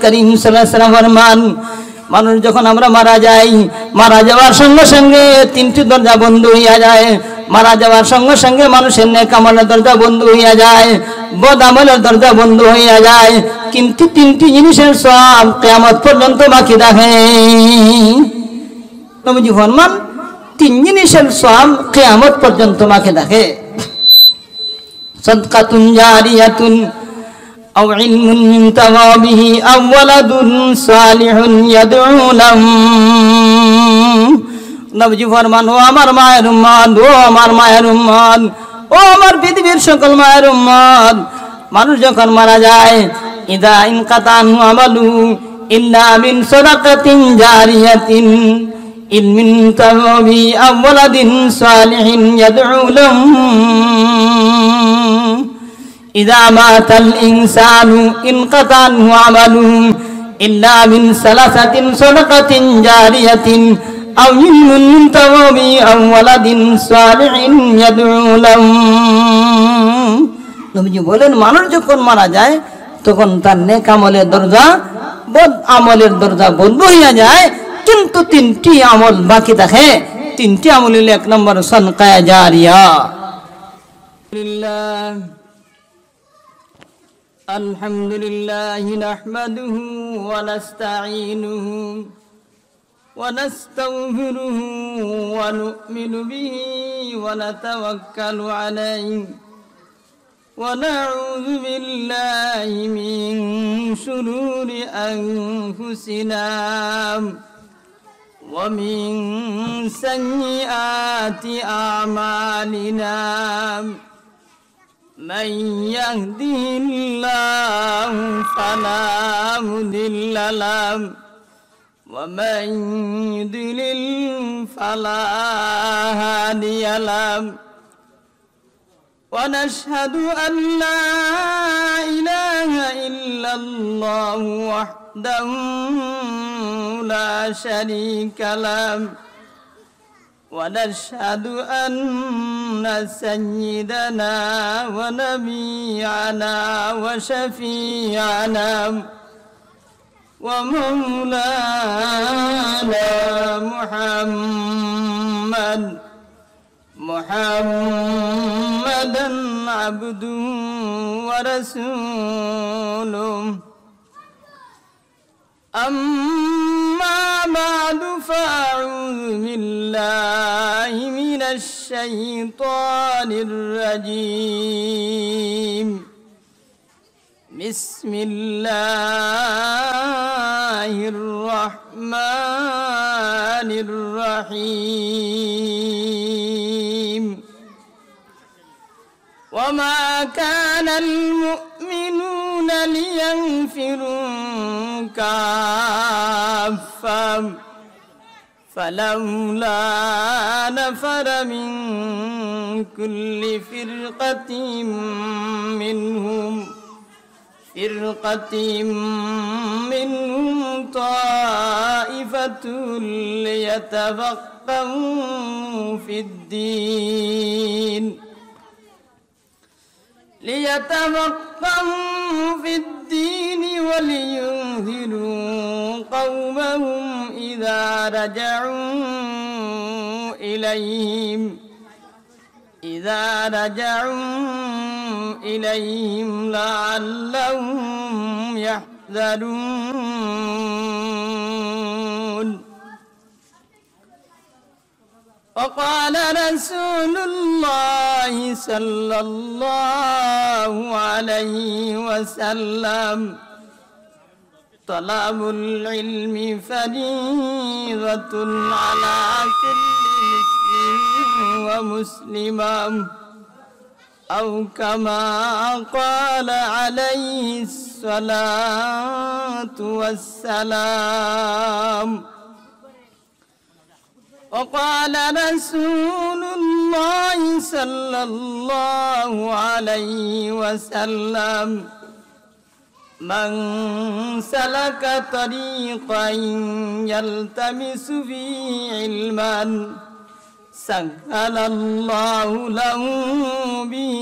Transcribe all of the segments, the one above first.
করিম সাল্লাল্লাহু আলাইহি ওয়াসাল্লাম ফরমান, মানুষ যখন আমরা মারা যাই, মারা যাওয়ার সঙ্গে সঙ্গে তিনটি দরজা বন্ধ হইয়া যায়। মারা যাওয়ার সঙ্গে সঙ্গে মানুষের নেক আমলের দরজা বন্ধ হইয়া যায়, বদ আমলের দরজা বন্ধ হইয়া যায়, কিন্তু তিনটি জিনিসের সওয়াব কিয়ামত পর্যন্ত বাকি থাকে। নবীজি ফরমান, তিন জিনিসের সওয়াব কিয়ামত পর্যন্ত বাকি থাকে। সাদকাতুন জারিয়াতুন আও ইলমুন ইনতাফা বিহি আও ওয়ালাদুন সালিহুন ইয়াদউ লাহু। নবীজি ফরমান, ও আমার মায়ের উম্মত, ও আমার মায়ের উম্মত, ও আমার পৃথিবীর সকল মায়ের উম্মত, মানুষ যখন মারা যায়, ইদা ইনকাতান আমালু ইল্লা মিন সাদাকাতিন জারিয়াতিন ইলমিন তাওবি আও ওয়ালাদিন সালিহিন ইয়াদউ লাহু। ইদা মাতাল ইনসানু ইনকাতান আমালু ইল্লা মিন সালাসাতিন সাদাকাতিন জারিয়াতিন আও ইলমিন তাওবি আও ওয়ালাদিন সালিহিন ইয়াদউ লাহু। নবীজি বলেন, মানুষ যখন মারা যায় তখন তার নেক আমলের দরজা, বদ আমলের দরজা বন্ধ হইয়া যায়, কিন্তু তিনটি আমল বাকি থাকে। তিনটি আমল হলো, এক নম্বর সাদকা জারিয়া। আলহামদুলিল্লাহি নাহমাদুহু ওয়া নাস্তাঈনুহু ওয়া নাস্তাগফিরুহু ওয়া নু'মিনু বিহি ওয়া নাতাওয়াক্কালু আলাইহি ونعوذ بالله من شرور أنفسنا ومن سيئات أعمالنا من يهده الله فلا مضل له ومن يضلل فلا هادي له ونشهد أن لا إله إلا الله وحده لا شريك له ونشهد أن سيدنا ونبينا وشفيعنا ومولانا محمدا عبده ورسوله أما بعد فأعوذ بالله من الشيطان الرجيم بسم الله الرحمن الرحيم وما كان المؤمنون لينفروا كافة فلولا نفر من كل فرقة منهم طائفة ليتفقهوا في الدين ولينذروا قومهم إذا رجعوا إليهم لعلهم يحذرون. وقال رسول الله صلى الله عليه وسلم طلب العلم فريضة على كل مسلم ومسلمة أو كما قال عليه الصلاة والسلام. وقال رسول الله صلى الله عليه وسلم من سلك طريقا يلتمس فيه علما سهل الله له به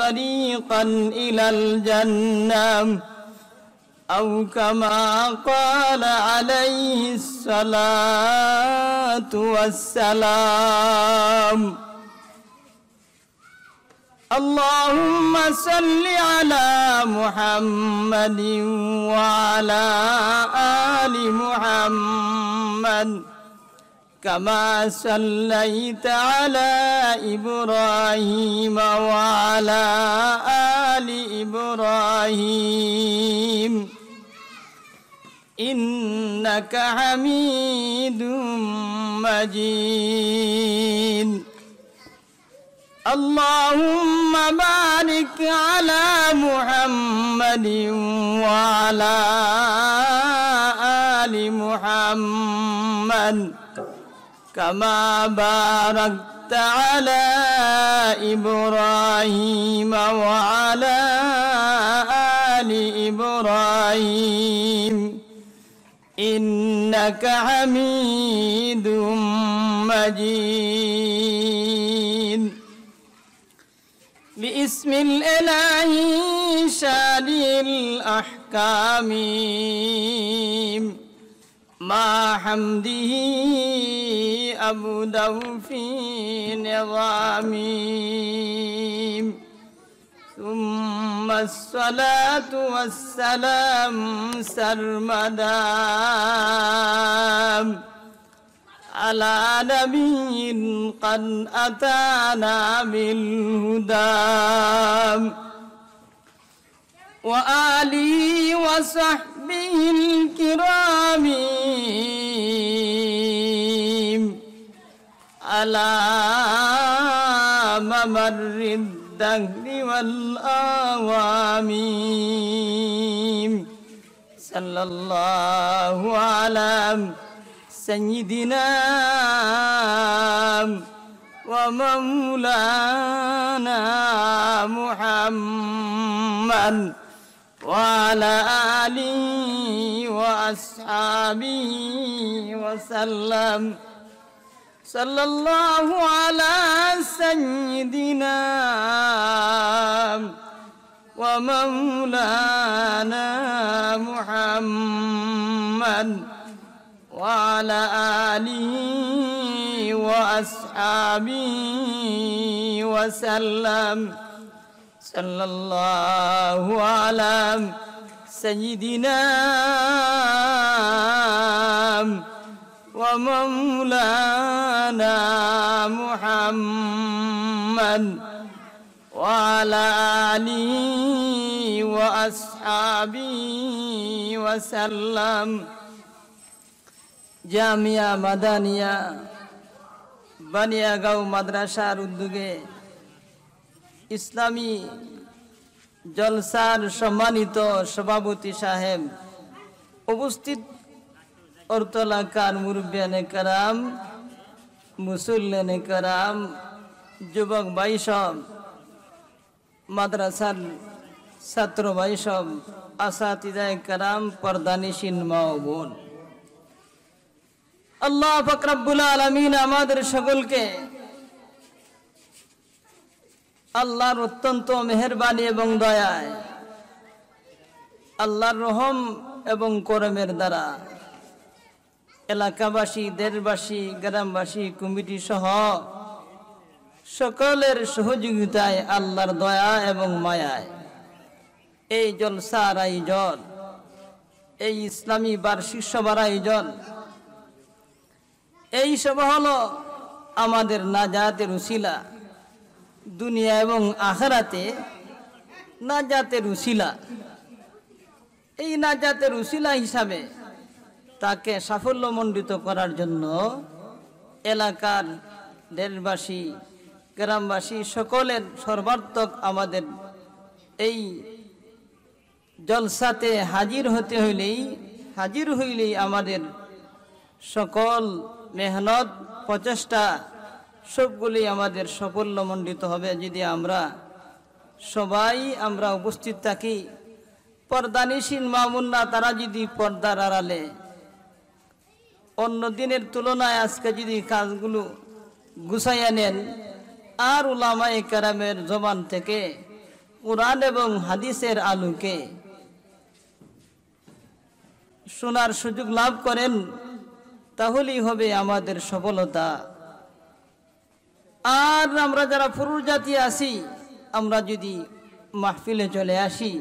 طريقا إلى الجنة أو كما قال عليه الصلاة والسلام. اللهم صل على محمد وعلى آل محمد كما صليت على إبراهيم وعلى آل إبراهيم إنك حميد مجيد. اللهم بارك على محمد وعلى آل محمد كما باركت على إبراهيم وعلى آل إبراهيم إنك حميد مجيد. باسم الإله شادي الأحكام مع حمده أبدأ في نظامي ثم الصلاة والسلام سرمدا على نبي قد أتانا بالهدى وآله وصحبه الكرام على ممر الدهر والآوام. صلى الله على سيدنا ومولانا محمد وعلى آله وأصحابه وسلم. صلى الله على سيدنا ومولانا محمد وعلى آله وأصحابه وسلم. صلى الله على سيدنا ومولانا محمد وعلى آله وأصحابه وسلم. জামিয়া মাদানিয়া বানিয়াগাঁও মাদ্রাসার উদ্যোগে ইসলামী জলসার সম্মানিত সভাপতি সাহেব, উপস্থিত অর্থলাকার মুরব্বিয়ানে কারাম, মুসল্লিয়ানে কারাম, যুবক ভাই সব, মাদ্রাসার ছাত্র ভাই সব, আসাতিজায়ে কারাম, পর্দানিশীন মা ও বোন, আল্লাহ পাক রব্বুল আলামিন আমাদের সকলকে আল্লাহর অত্যন্ত মেহেরবানি এবং দয়ায়, আল্লাহর রহম এবং করমের দ্বারা এলাকাবাসী, দেশবাসী, গ্রামবাসী, কমিটি সহ সকলের সহযোগিতায়, আল্লাহর দয়া এবং মায়ায় এই জলসার আয়োজন, এই ইসলামী বার্ষিক সভার আয়োজন, এই সভা হলো আমাদের নাজাতের উসিলা, দুনিয়া এবং আখিরাতে নাজাতের উসিলা। এই নাজাতের উসিলা হিসাবে তাকে সাফল্যমণ্ডিত করার জন্য এলাকার দেশবাসী, গ্রামবাসী সকলের সর্বাত্মক আমাদের এই জলসাতে হাজির হইলেই আমাদের সকল মেহনত, প্রচেষ্টা সবগুলি আমাদের সাফল্যমণ্ডিত হবে যদি আমরা উপস্থিত থাকি। পর্দানিশীন মামুন্না তারা যদি পর্দার আড়ালে অন্য দিনের তুলনায় আজকে যদি কাজগুলো গুছাইয়া নেন আর উলামায়ে কেরামের জবান থেকে কোরআন এবং হাদিসের আলোকে শোনার সুযোগ লাভ করেন, তাহলেই হবে আমাদের সফলতা। আর আমরা যারা পুরুষ জাতি আছি, আমরা যদি মাহফিলে চলে আসি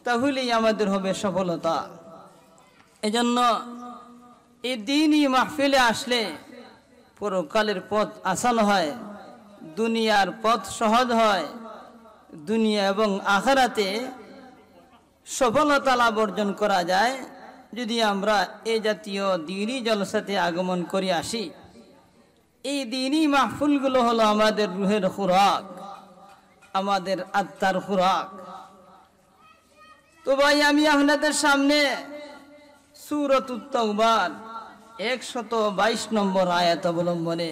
তাহলেই আমাদের হবে সফলতা। এজন্য এই দিনই মাহফিলে আসলে পরকালের পথ আসান হয়, দুনিয়ার পথ সহজ হয়, দুনিয়া এবং আখিরাতে সফলতা লাভ অর্জন করা যায় যদি আমরা এই জাতীয় দিনই জলসাতে আগমন করে আসি। এই দিনই মাহফিলগুলো হলো আমাদের রুহের খুরাক, আমাদের আত্মার খুরাক। তো ভাই, আমি আপনাদের সামনে সূরাতুত তাওবার 122 নম্বর আয়াত অবলম্বনে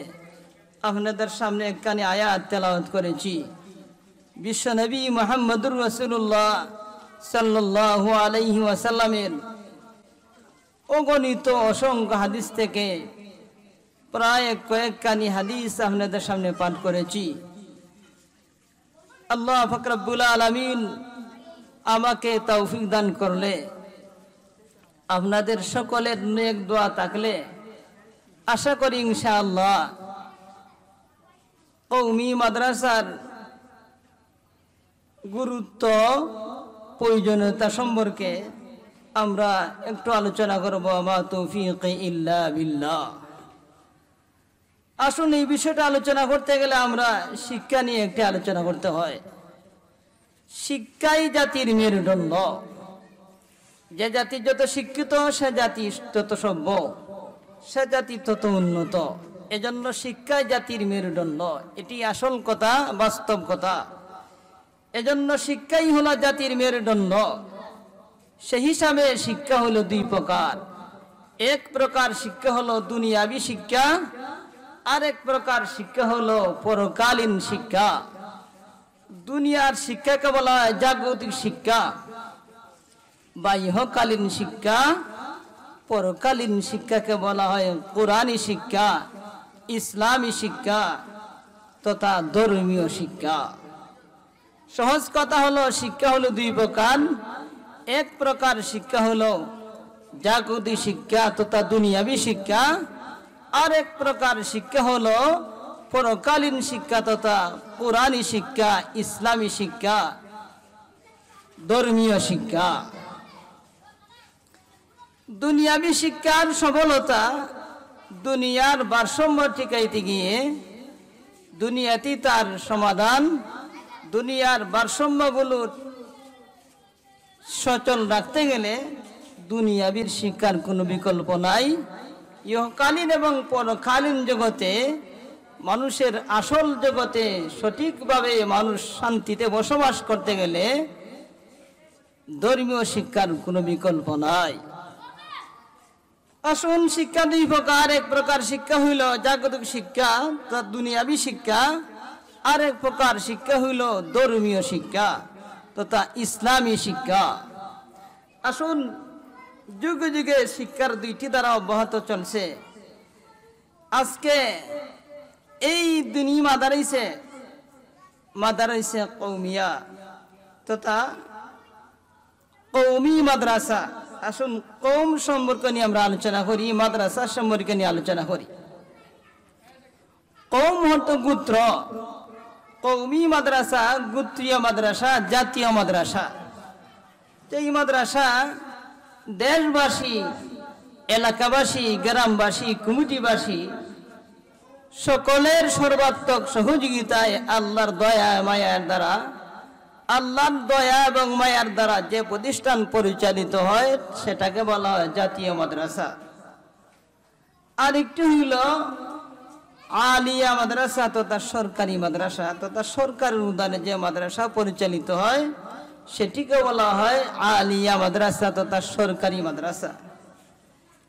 আপনাদের সামনে একখানি আয়াত তেলাওয়াত করেছি। বিশ্বনবী মুহাম্মদুর রাসূলুল্লাহ সাল্লাল্লাহু আলাইহি ওয়াসাল্লামের অগণিত অসংখ্য হাদিস থেকে প্রায় কয়েকখানি হাদিস আপনাদের সামনে পাঠ করেছি। আল্লাহ পাক রব্বুল আলামিন আমাকে তৌফিক দান করলে, আপনাদের সকলের নেক দোয়া থাকলে আশা করি ইনশাআল্লাহ কওমি মাদ্রাসার গুরুত্ব, প্রয়োজনীয়তা সম্পর্কে আমরা একটু আলোচনা করব। মা তৌফিক ইল্লা বিল্লাহ। আসুন, এই বিষয়টা আলোচনা করতে গেলে আমরা শিক্ষা নিয়ে একটি আলোচনা করতে হয়। শিক্ষাই জাতির মেরুদণ্ড। যে জাতি যত শিক্ষিত, সে জাতি তত সভ্য, সে জাতি তত উন্নত। এজন্য শিক্ষাই জাতির মেরুদণ্ড, এটি আসল কথা, বাস্তব কথা। এজন্য শিক্ষাই হলো জাতির মেরুদণ্ড। সেই হিসাবে শিক্ষা হলো দুই প্রকার। এক প্রকার শিক্ষা হলো দুনিয়াবী শিক্ষা, আর এক প্রকার শিক্ষা হলো পরকালীন শিক্ষা। দুনিয়ার শিক্ষাকে বলা হয় জাগতিক শিক্ষা বা ইহকালীন শিক্ষা। পরকালীন শিক্ষাকে বলা হয় কোরআনী শিক্ষা, ইসলামী শিক্ষা তথা ধর্মীয় শিক্ষা। সহজ কথা হলো, শিক্ষা হলো দুই প্রকার। এক প্রকার শিক্ষা হলো জাগতিক শিক্ষা তথা দুনিয়াবী শিক্ষা, আর এক প্রকার শিক্ষা হলো পরকালীন শিক্ষা তথা কোরআনী শিক্ষা, ইসলামী শিক্ষা, ধর্মীয় শিক্ষা। দুনিয়াবী শিক্ষার সফলতা দুনিয়ার ভারসাম্য টিকাইতে গিয়ে, দুনিয়াতেই তার সমাধান। দুনিয়ার ভারসাম্যগুলো সচল রাখতে গেলে দুনিয়াবী শিক্ষার কোনো বিকল্প নাই। ইহকালীন এবং পরকালীন জগতে, মানুষের আসল জগতে সঠিকভাবে মানুষ শান্তিতে বসবাস করতে গেলে ধর্মীয় শিক্ষার কোনো বিকল্প নাই। আসুন, শিক্ষা দুই প্রকার। এক প্রকার শিক্ষা হইল জাগতিক শিক্ষা তথা দুনিয়াবী শিক্ষা, আর এক প্রকার শিক্ষা হইল ধর্মীয় শিক্ষা তথা ইসলামী শিক্ষা। আসুন, যুগে যুগে শিক্ষার দুইটি দ্বারা অব্যাহত চলছে। আজকে এই দুনিয়া মাদারাইসে কওমিয়া তথা কওমি মাদ্রাসা। আসুন, কওম সম্পর্কে নিয়ে আমরা আলোচনা করি, মাদ্রাসা সম্পর্কে নিয়ে আলোচনা করি। কওম হতো গোত্র, কওমি মাদ্রাসা গোত্রীয় মাদ্রাসা, জাতীয় মাদ্রাসা। এই মাদ্রাসা দেশবাসী, এলাকাবাসী, গ্রামবাসী, কমিটিবাসী সকলের সর্বাত্মক সহযোগিতায় আল্লাহর দয়া মায়ার দ্বারা, আল্লাহর দয়া এবং মায়ার দ্বারা যে প্রতিষ্ঠান পরিচালিত হয় সেটাকে বলা হয় জাতীয় মাদ্রাসা। আরেকটি হইল আলিয়া মাদ্রাসা তথা সরকারি মাদ্রাসা তথা সরকারের অনুদানে যে মাদ্রাসা পরিচালিত হয় সেটিকে বলা হয় আলিয়া মাদ্রাসা তথা সরকারি মাদ্রাসা।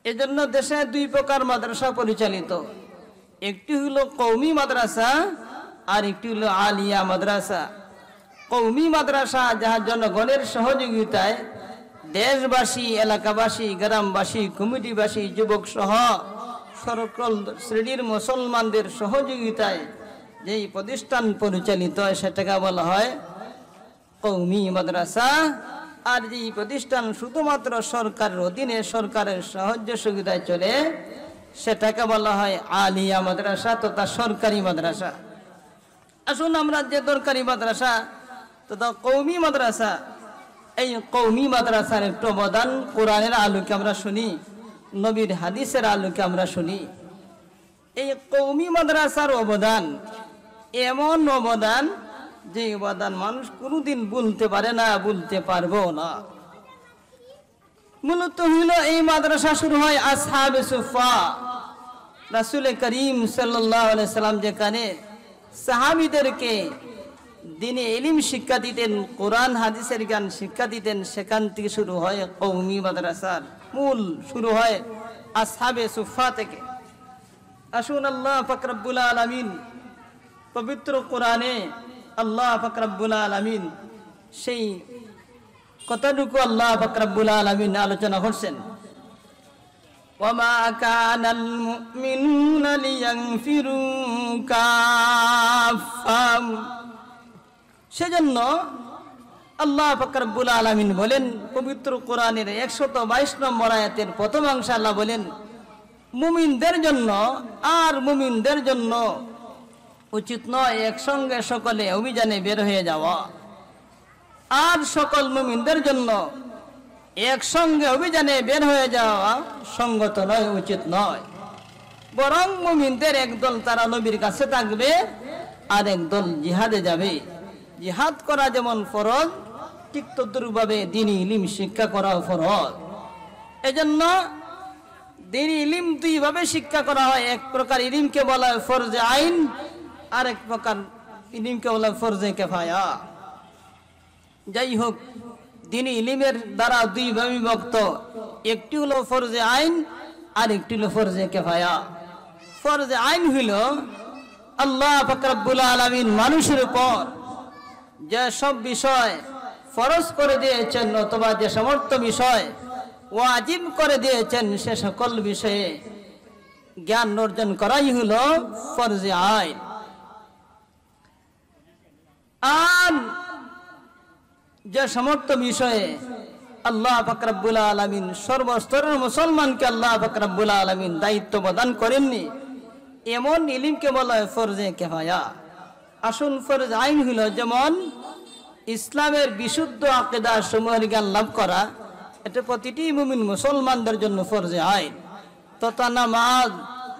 এজন্য দেশে দুই প্রকার মাদ্রাসা পরিচালিত, একটি হলো কওমি মাদ্রাসা আর একটি হলো আলিয়া মাদ্রাসা। কওমি মাদ্রাসা যাহা জনগণের সহযোগিতায় দেশবাসী, এলাকাবাসী, গ্রামবাসী, কমিটিবাসী, যুবক সহ সকল শ্রেণীর মুসলমানদের সহযোগিতায় যেই প্রতিষ্ঠান পরিচালিত হয় সেটাকে বলা হয় কওমি মাদ্রাসা। আর যে প্রতিষ্ঠান শুধুমাত্র সরকারের অধীনে সরকারের সাহায্য সুবিধায় চলে সেটাকে বলা হয় আলিয়া মাদ্রাসা তথা সরকারি মাদ্রাসা। আসুন আমরা যে দরকারি মাদ্রাসা তথা কওমি মাদ্রাসা, এই কওমি মাদ্রাসার একটু অবদান কোরআনের আলোকে আমরা শুনি, নবীর হাদিসের আলোকে আমরা শুনি। এই কওমি মাদ্রাসার অবদান এমন অবদান যে অবদান মানুষ কোনোদিন বলতে পারে না, বলতে পারবো না। মূলত হইল এই মাদ্রাসা শুরু হয় আসহাবে সুফা। রাসূল করিম সাল্লাল্লাহু আলাইহি সাল্লাম যেখানে সাহাবীদেরকে দ্বীনে ইলম শিক্ষা দিতেন, কোরআন হাদিসের জ্ঞান শিক্ষা দিতেন, সেখান থেকে শুরু হয় কওমি মাদ্রাসার মূল শুরু হয় আসহাবে সুফা থেকে। আসুন আল্লাহ পাক রব্বুল আলামিন পবিত্র কোরআনে আল্লাহ পাক রব্বুল আলামিন সেই কতটুকু আল্লাহ পাক রব্বুল আলামিন আলোচনা করছেন, ওয়ামা কানাল মুমিনুনা লিয়ানফিরু কাফা। সেজন্য আল্লাহ পাক রব্বুল আলামিন বলেন পবিত্র কোরআনের 122 নম্বর আয়াতের প্রথম অংশে আল্লাহ বলেন মুমিনদের জন্য আর মুমিনদের জন্য উচিত নয় একসঙ্গে সকলে অভিযানে বের হয়ে যাওয়া, আর সকল মুমিনদের জন্য একসঙ্গে অভিযানে বের হয়ে যাওয়া সঙ্গত নয়, উচিত নয়। বরং মুমিনদের একদল তারা নবীর কাছে থাকবে আর একদল জিহাদে যাবে। জিহাদ করা যেমন ফরজ ঠিক তদ্রূপভাবে দ্বীনি ইলম শিক্ষা করাও ফরজ। এজন্য দ্বীনি ইলম দুইভাবে শিক্ষা করা হয়। এক প্রকার ইলমকে বলা হয় ফরজে আইন, আর এক প্রকার ইলমকে বলা হয় ফরজে কিফায়া। যাই হোক, দ্বীনি ইলমের দ্বারা দুইভাবে বিভক্ত, একটি হলো ফরজে আইন আর একটি হলো ফরজে কিফায়া। ফরজে আইন হইল আল্লাহ পাক রব্বুল আলামিন মানুষের উপর যে সব বিষয় ফরজ করে দিয়েছেন অথবা যে সমস্ত বিষয় ওয়াজিব করে দিয়েছেন সে সকল বিষয়ে জ্ঞান অর্জন করাই হলো ফরজে আইন। আর যে সমস্ত বিষয়ে আল্লাহ পাক রব্বুল আলামিন সর্বস্তরের মুসলমানকে আল্লাহ পাক রব্বুল আলামিন দায়িত্ব প্রদান করেননি, এমন ইলমকে বলা হয় ফরজে কিফায়া। আসুন, ফরজ আইন হলো যেমন ইসলামের বিশুদ্ধ আকীদা সমূহের জ্ঞান লাভ করা, এটা প্রতিটি মুমিন মুসলমানদের জন্য ফরজে আইন। তথা নামাজ,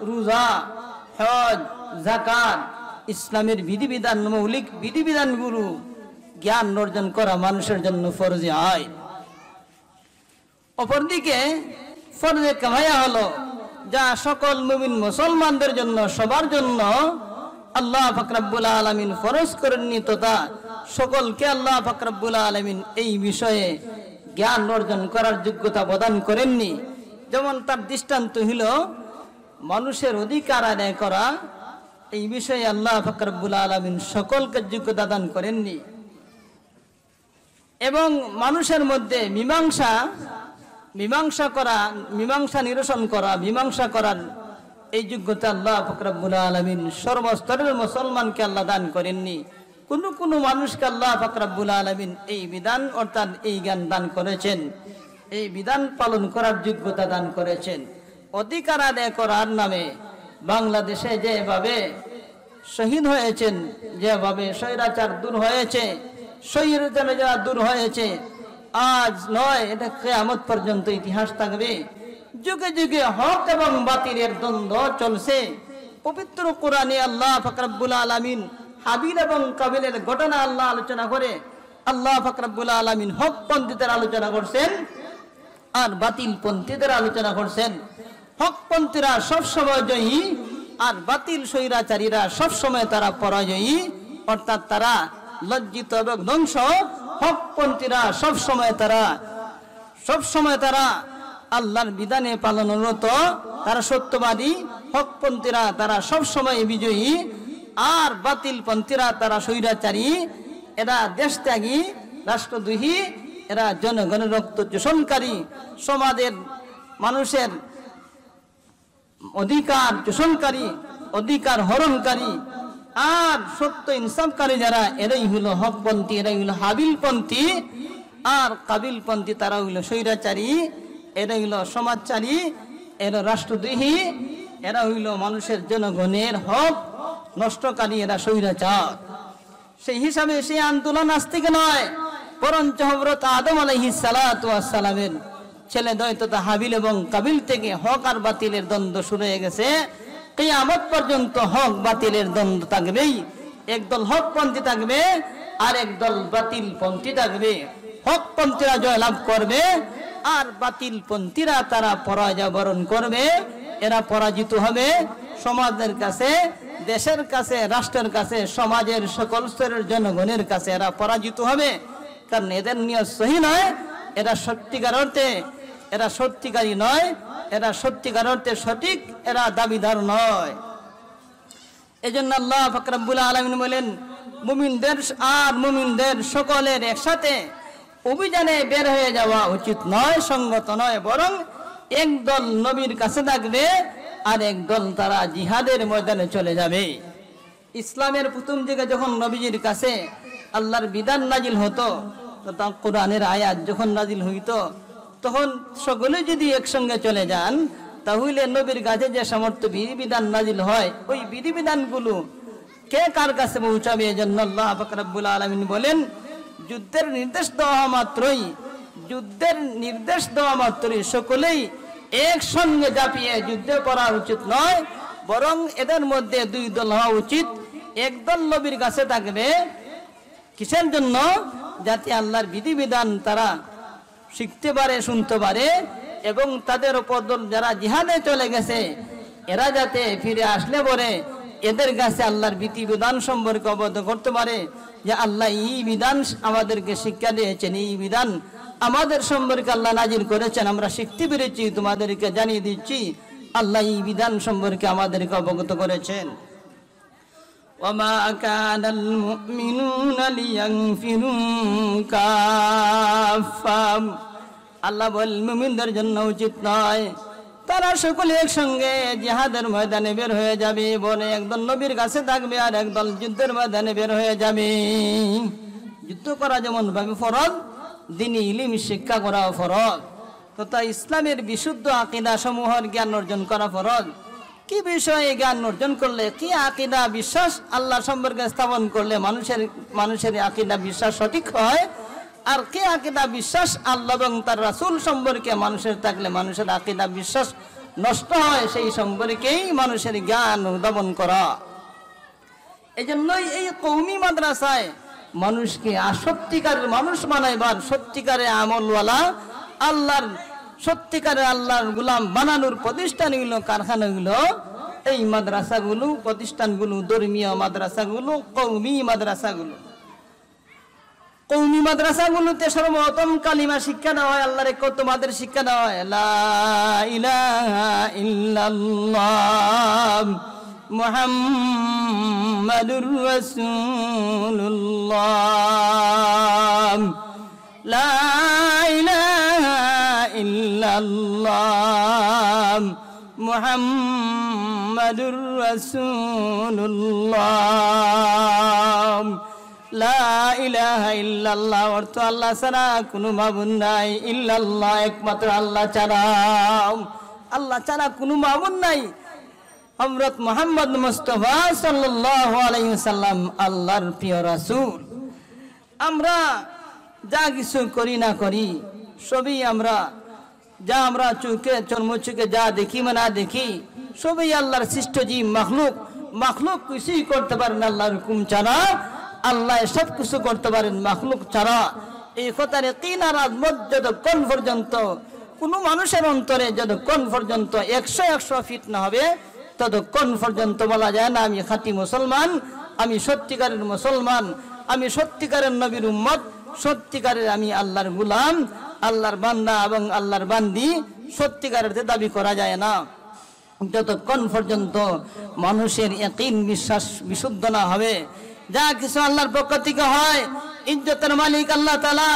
রোজা, হজ, যাকাত, ইসলামের বিধিবিধান, মৌলিক বিধিবিধানগুলো জ্ঞান অর্জন করা মানুষের জন্য ফরজে আইন। অপরদিকে ফরজে কিফায়া হলো যা সকল মুমিন মুসলমানদের জন্য, সবার জন্য আল্লাহ পাক রব্বুল আলামিন ফরজ করেননি, তথা সকলকে আল্লাহ পাক রব্বুল আলামিন এই বিষয়ে জ্ঞান অর্জন করার যোগ্যতা প্রদান করেননি। যেমন তার দৃষ্টান্ত হইল মানুষের অধিকার আদায় করা, এই বিষয়ে আল্লাহ পাক রব্বুল আলামিন সকলকে যোগ্যতা দান করেননি। এবং মানুষের মধ্যে মীমাংসা করা, মীমাংসা নিরসন করা, মীমাংসা করার এই যোগ্যতা আল্লাহ পাক রব্বুল আলামিন সর্বস্তরের মুসলমানকে আল্লাহ দান করেননি। কোন মানুষকে আল্লাহ পাক রব্বুল আলামিন এই বিধান অর্থাৎ এই জ্ঞান দান করেছেন, এই বিধান পালন করার যোগ্যতা দান করেছেন। অধিকার আদায় করার নামে বাংলাদেশে যেভাবে শহীদ হয়েছেন, যেভাবে স্বৈরাচার দূর হয়েছে, স্বৈরাচার যারা দূর হয়েছে, আজ নয় এটা কিয়ামত পর্যন্ত ইতিহাস থাকবে। যুগে যুগে হক এবং বাতিলের দ্বন্দ্ব চলছে। পবিত্র কোরআনে আল্লাহ পাক রব্বুল আলামিন হাবিল এবং কাবিলের ঘটনা আল্লাহ আলোচনা করে আল্লাহ পাক রব্বুল আলামিন হক পন্থীদের আলোচনা করছেন আর বাতিল পন্থীদের আলোচনা করছেন। হক পন্থীরা সবসময় জয়ী আর বাতিল স্বৈরাচারীরা সবসময় তারা পরাজয়ী, অর্থাৎ তারা লজ্জিত এবং ধ্বংস। হক পন্থীরা সবসময় তারা আল্লাহর বিধানে পালনরত, তারা সত্যবাদী। হকপন্থীরা তারা সবসময় বিজয়ী, আর বাতিল পন্থীরা তারা স্বৈরাচারী, এরা দেশত্যাগী, রাষ্ট্রদ্রোহী, এরা জনগণের রক্ত চোষণকারী, সমাজের মানুষের অধিকার চোষণকারী, অধিকার হরণকারী। আর সত্য ইনসাফকারী যারা, এরাই হলো হকপন্থী, এরাই হলো হাবিলপন্থী। আর কাবিলপন্থী তারা হইল স্বৈরাচারী, এরা হইল সমাজচারী, এরা রাষ্ট্রদ্রোহী, এরা হইল মানুষের জনগণের হক নষ্টকারী, এরা স্বৈরাচার। সেই হিসাবে সেই আন্দোলন আজ থেকে নয়, বরঞ্চ হযরত আদম আলাইহিস সালাতু ওয়াস সালামের ছেলে দ্বৈততা হাবিল এবং কাবিল থেকে হক আর বাতিলের দ্বন্দ্ব শুরু হয়ে গেছে। কিয়ামত পর্যন্ত হক বাতিলের দ্বন্দ্ব থাকবেই। একদল হকপন্থী থাকবে আর একদল বাতিলপন্থী থাকবে। হকপন্থীরা জয়লাভ করবে আর বাতিলপন্থীরা তারা পরাজয় বরণ করবে। এরা পরাজিত হবে। সমাজের কাছে, দেশের কাছে, রাষ্ট্রের কাছে, সমাজের সকল স্তরের জনগণের কাছে এরা পরাজিত হবে। কারণ এদের নিয়ত সহি নয়, এরা সত্যিকার অর্থে এরা সত্যিকারী নয়, এরা সত্যিকার অর্থে সঠিক, এরা দাবিদার নয়। এজন্য আল্লাহ পাক রব্বুল আলামিন বলেন, মুমিনদের সকলের একসাথে অভিযানে বের হয়ে যাওয়া উচিত নয়, সঙ্গত নয়, বরং একদল নবীর কাছে থাকবে আর একদল তারা জিহাদের ময়দানে চলে যাবে। ইসলামের প্রথম দিকে যখন নবীজির কাছে আল্লাহর বিধান নাজিল হতো, তখন কোরআনের আয়াত যখন নাজিল হইতো, তখন সকলে যদি একসঙ্গে চলে যান, তাহলে নবীর কাছে যে সমস্ত বিধিবিধান নাজিল হয়, ওই বিধিবিধানগুলো কে কার কাছে পৌঁছাবে? এজন্য আল্লাহ পাক রব্বুল আলামিন বলেন, যুদ্ধের নির্দেশ দেওয়া মাত্রই সকলেই একসঙ্গে ঝাঁপিয়ে যুদ্ধে করা উচিত নয়, বরং এদের মধ্যে দুই দল হওয়া উচিত। একদল নবীর কাছে থাকবে, কিসের জন্য? যাতে আল্লাহর বিধিবিধান তারা শিখতে পারে, শুনতে পারে, এবং তাদের উপর যারা জিহাদে চলে গেছে এরা যাতে ফিরে আসলে পরে এদের কাছে আল্লাহর বিধিবিধান সম্পর্কে অবগত করতে পারে, যে আল্লাহ এই বিধান আমাদেরকে শিক্ষা দিয়েছেন, এই বিধান আমাদের সম্পর্কে আল্লাহ নাজিল করেছেন, আমরা শিখতে পেরেছি, তোমাদেরকে জানিয়ে দিচ্ছি আল্লাহ এই বিধান সম্পর্কে আমাদেরকে অবগত করেছেন। ওয়ামা কানাল মুমিনুনা লিয়ানফিরু কাফা, আল্লাহ বল মুমিনদের জন্য উচিত নয় তারা সকলে একসঙ্গে জিহাদের ময়দানে বের হয়ে যাবে, বলে একদল নবীর কাছে থাকবে আর একদল যুদ্ধের ময়দানে বের হয়ে যাবে। যুদ্ধ করা যেমন ভাবে ফরজ, দ্বীনি ইলম শিক্ষা করা ফরজ, তথা ইসলামের বিশুদ্ধ আকীদা সমূহের জ্ঞান অর্জন করা ফরজ। কি বিষয়ে জ্ঞান অর্জন করলে, কি আকীদা বিশ্বাস আল্লাহ সম্পর্কে স্থাপন করলে মানুষের আকীদা বিশ্বাস সঠিক হয়, আর কি আকীদা বিশ্বাস আল্লাহ এবং তার রাসূল সম্পর্কে মানুষের থাকলে মানুষের আকীদা বিশ্বাস নষ্ট হয়, সেই সম্পর্কেই মানুষের জ্ঞান উদ্ভাবন করা। এজন্যই এই কওমি মাদ্রাসায় মানুষকে সত্যিকারের মানুষ বানাইবার, সত্যিকারের আমলওয়ালা, সত্যিকারের আল্লাহর গোলাম বানানোর প্রতিষ্ঠান হইল, কারখানা হইল এই মাদ্রাসাগুলো, প্রতিষ্ঠানগুলো, ধর্মীয় মাদ্রাসাগুলো, কওমি মাদ্রাসাগুলো। কওমি মাদ্রাসাগুলোতে সর্বপ্রথম কালিমা শিক্ষা দেওয়া হয়, আল্লাহর এক তোমাদের শিক্ষা দেওয়া হয়, লা ইলাহা ইল্লাল্লাহ মুহাম্মাদুর রাসূলুল্লাহ, লা ইলাহা ইল্লাল্লাহ মুহাম্মাদুর রাসূলুল্লাহ। লা ইলাহা ইল্লাল্লাহ অর্থ আল্লাহ ছাড়া কোনো মাবুদ নাই, ইল্লাল্লাহ একমাত্র আল্লাহ ছাড়া, আল্লাহ ছাড়া কোনো মাবুদ নাই। হযরত মুহাম্মদ মুস্তাফা সাল্লাল্লাহু আলাইহি ওয়াসাল্লাম আল্লাহর প্রিয় রাসূল। আমরা যা কিছু করি না করি সবই আমরা চোখে যা দেখি না দেখি সবই আল্লাহর সৃষ্ট জীব, মাখলুক কিছুই করতে পারেন আল্লাহর হুকুম ছাড়া, আল্লাহ সব কিছু করতে পারেন মাখলুক ছাড়া। এই কথার ইয়াকিন আর আজমত যতক্ষণ পর্যন্ত কোনো মানুষের অন্তরে যতক্ষণ পর্যন্ত 100 ফিট না হবে, ততক্ষণ পর্যন্ত বলা যায় না আমি খাঁটি মুসলমান, আমি সত্যিকারের মুসলমান, আমি সত্যিকারের নবীর উম্মত, সত্যিকারের আমি আল্লাহর গোলাম, আল্লাহর বান্দা এবং আল্লাহর বান্দি সত্যিকারের দাবি করা যায় না। যতক্ষণ পর্যন্ত মানুষের ইয়াকিন বিশ্বাস বিশুদ্ধ না হবে, যা কিছু আল্লাহর পক্ষ থেকে হয়, ইজ্জতের মালিক আল্লাহ তাআলা,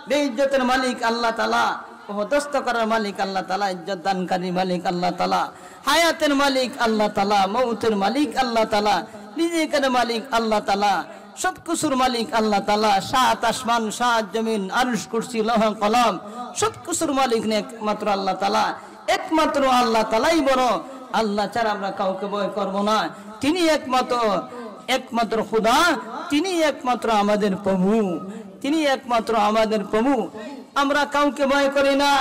বেইজ্জতের মালিক আল্লাহ তাআলা, অপদস্থ করার মালিক আল্লাহ তাআলা, ইজ্জত দানকারী মালিক আল্লাহ তাআলা, হায়াতের মালিক আল্লাহ তাআলা, মৌতের মালিক আল্লাহ তাআলা, রিজিকের মালিক আল্লাহ তাআলা, সব কিছুর মালিক আল্লাহ তাআলা। সাত আসমান, সাত জমিন, আরশ, কুরসি, লৌহ কলম, সব কিছুর মালিক একমাত্র আল্লাহ তাআলা। একমাত্র আল্লাহ তাআলাই বড়। আল্লাহ ছাড়া আমরা কাউকে ভয় করব না। তিনি একমাত্র খোদা, তিনি একমাত্র আমাদের প্রভু, তিনি একমাত্র আমাদের প্রভু। আমরা কাউকে ভয় করি না,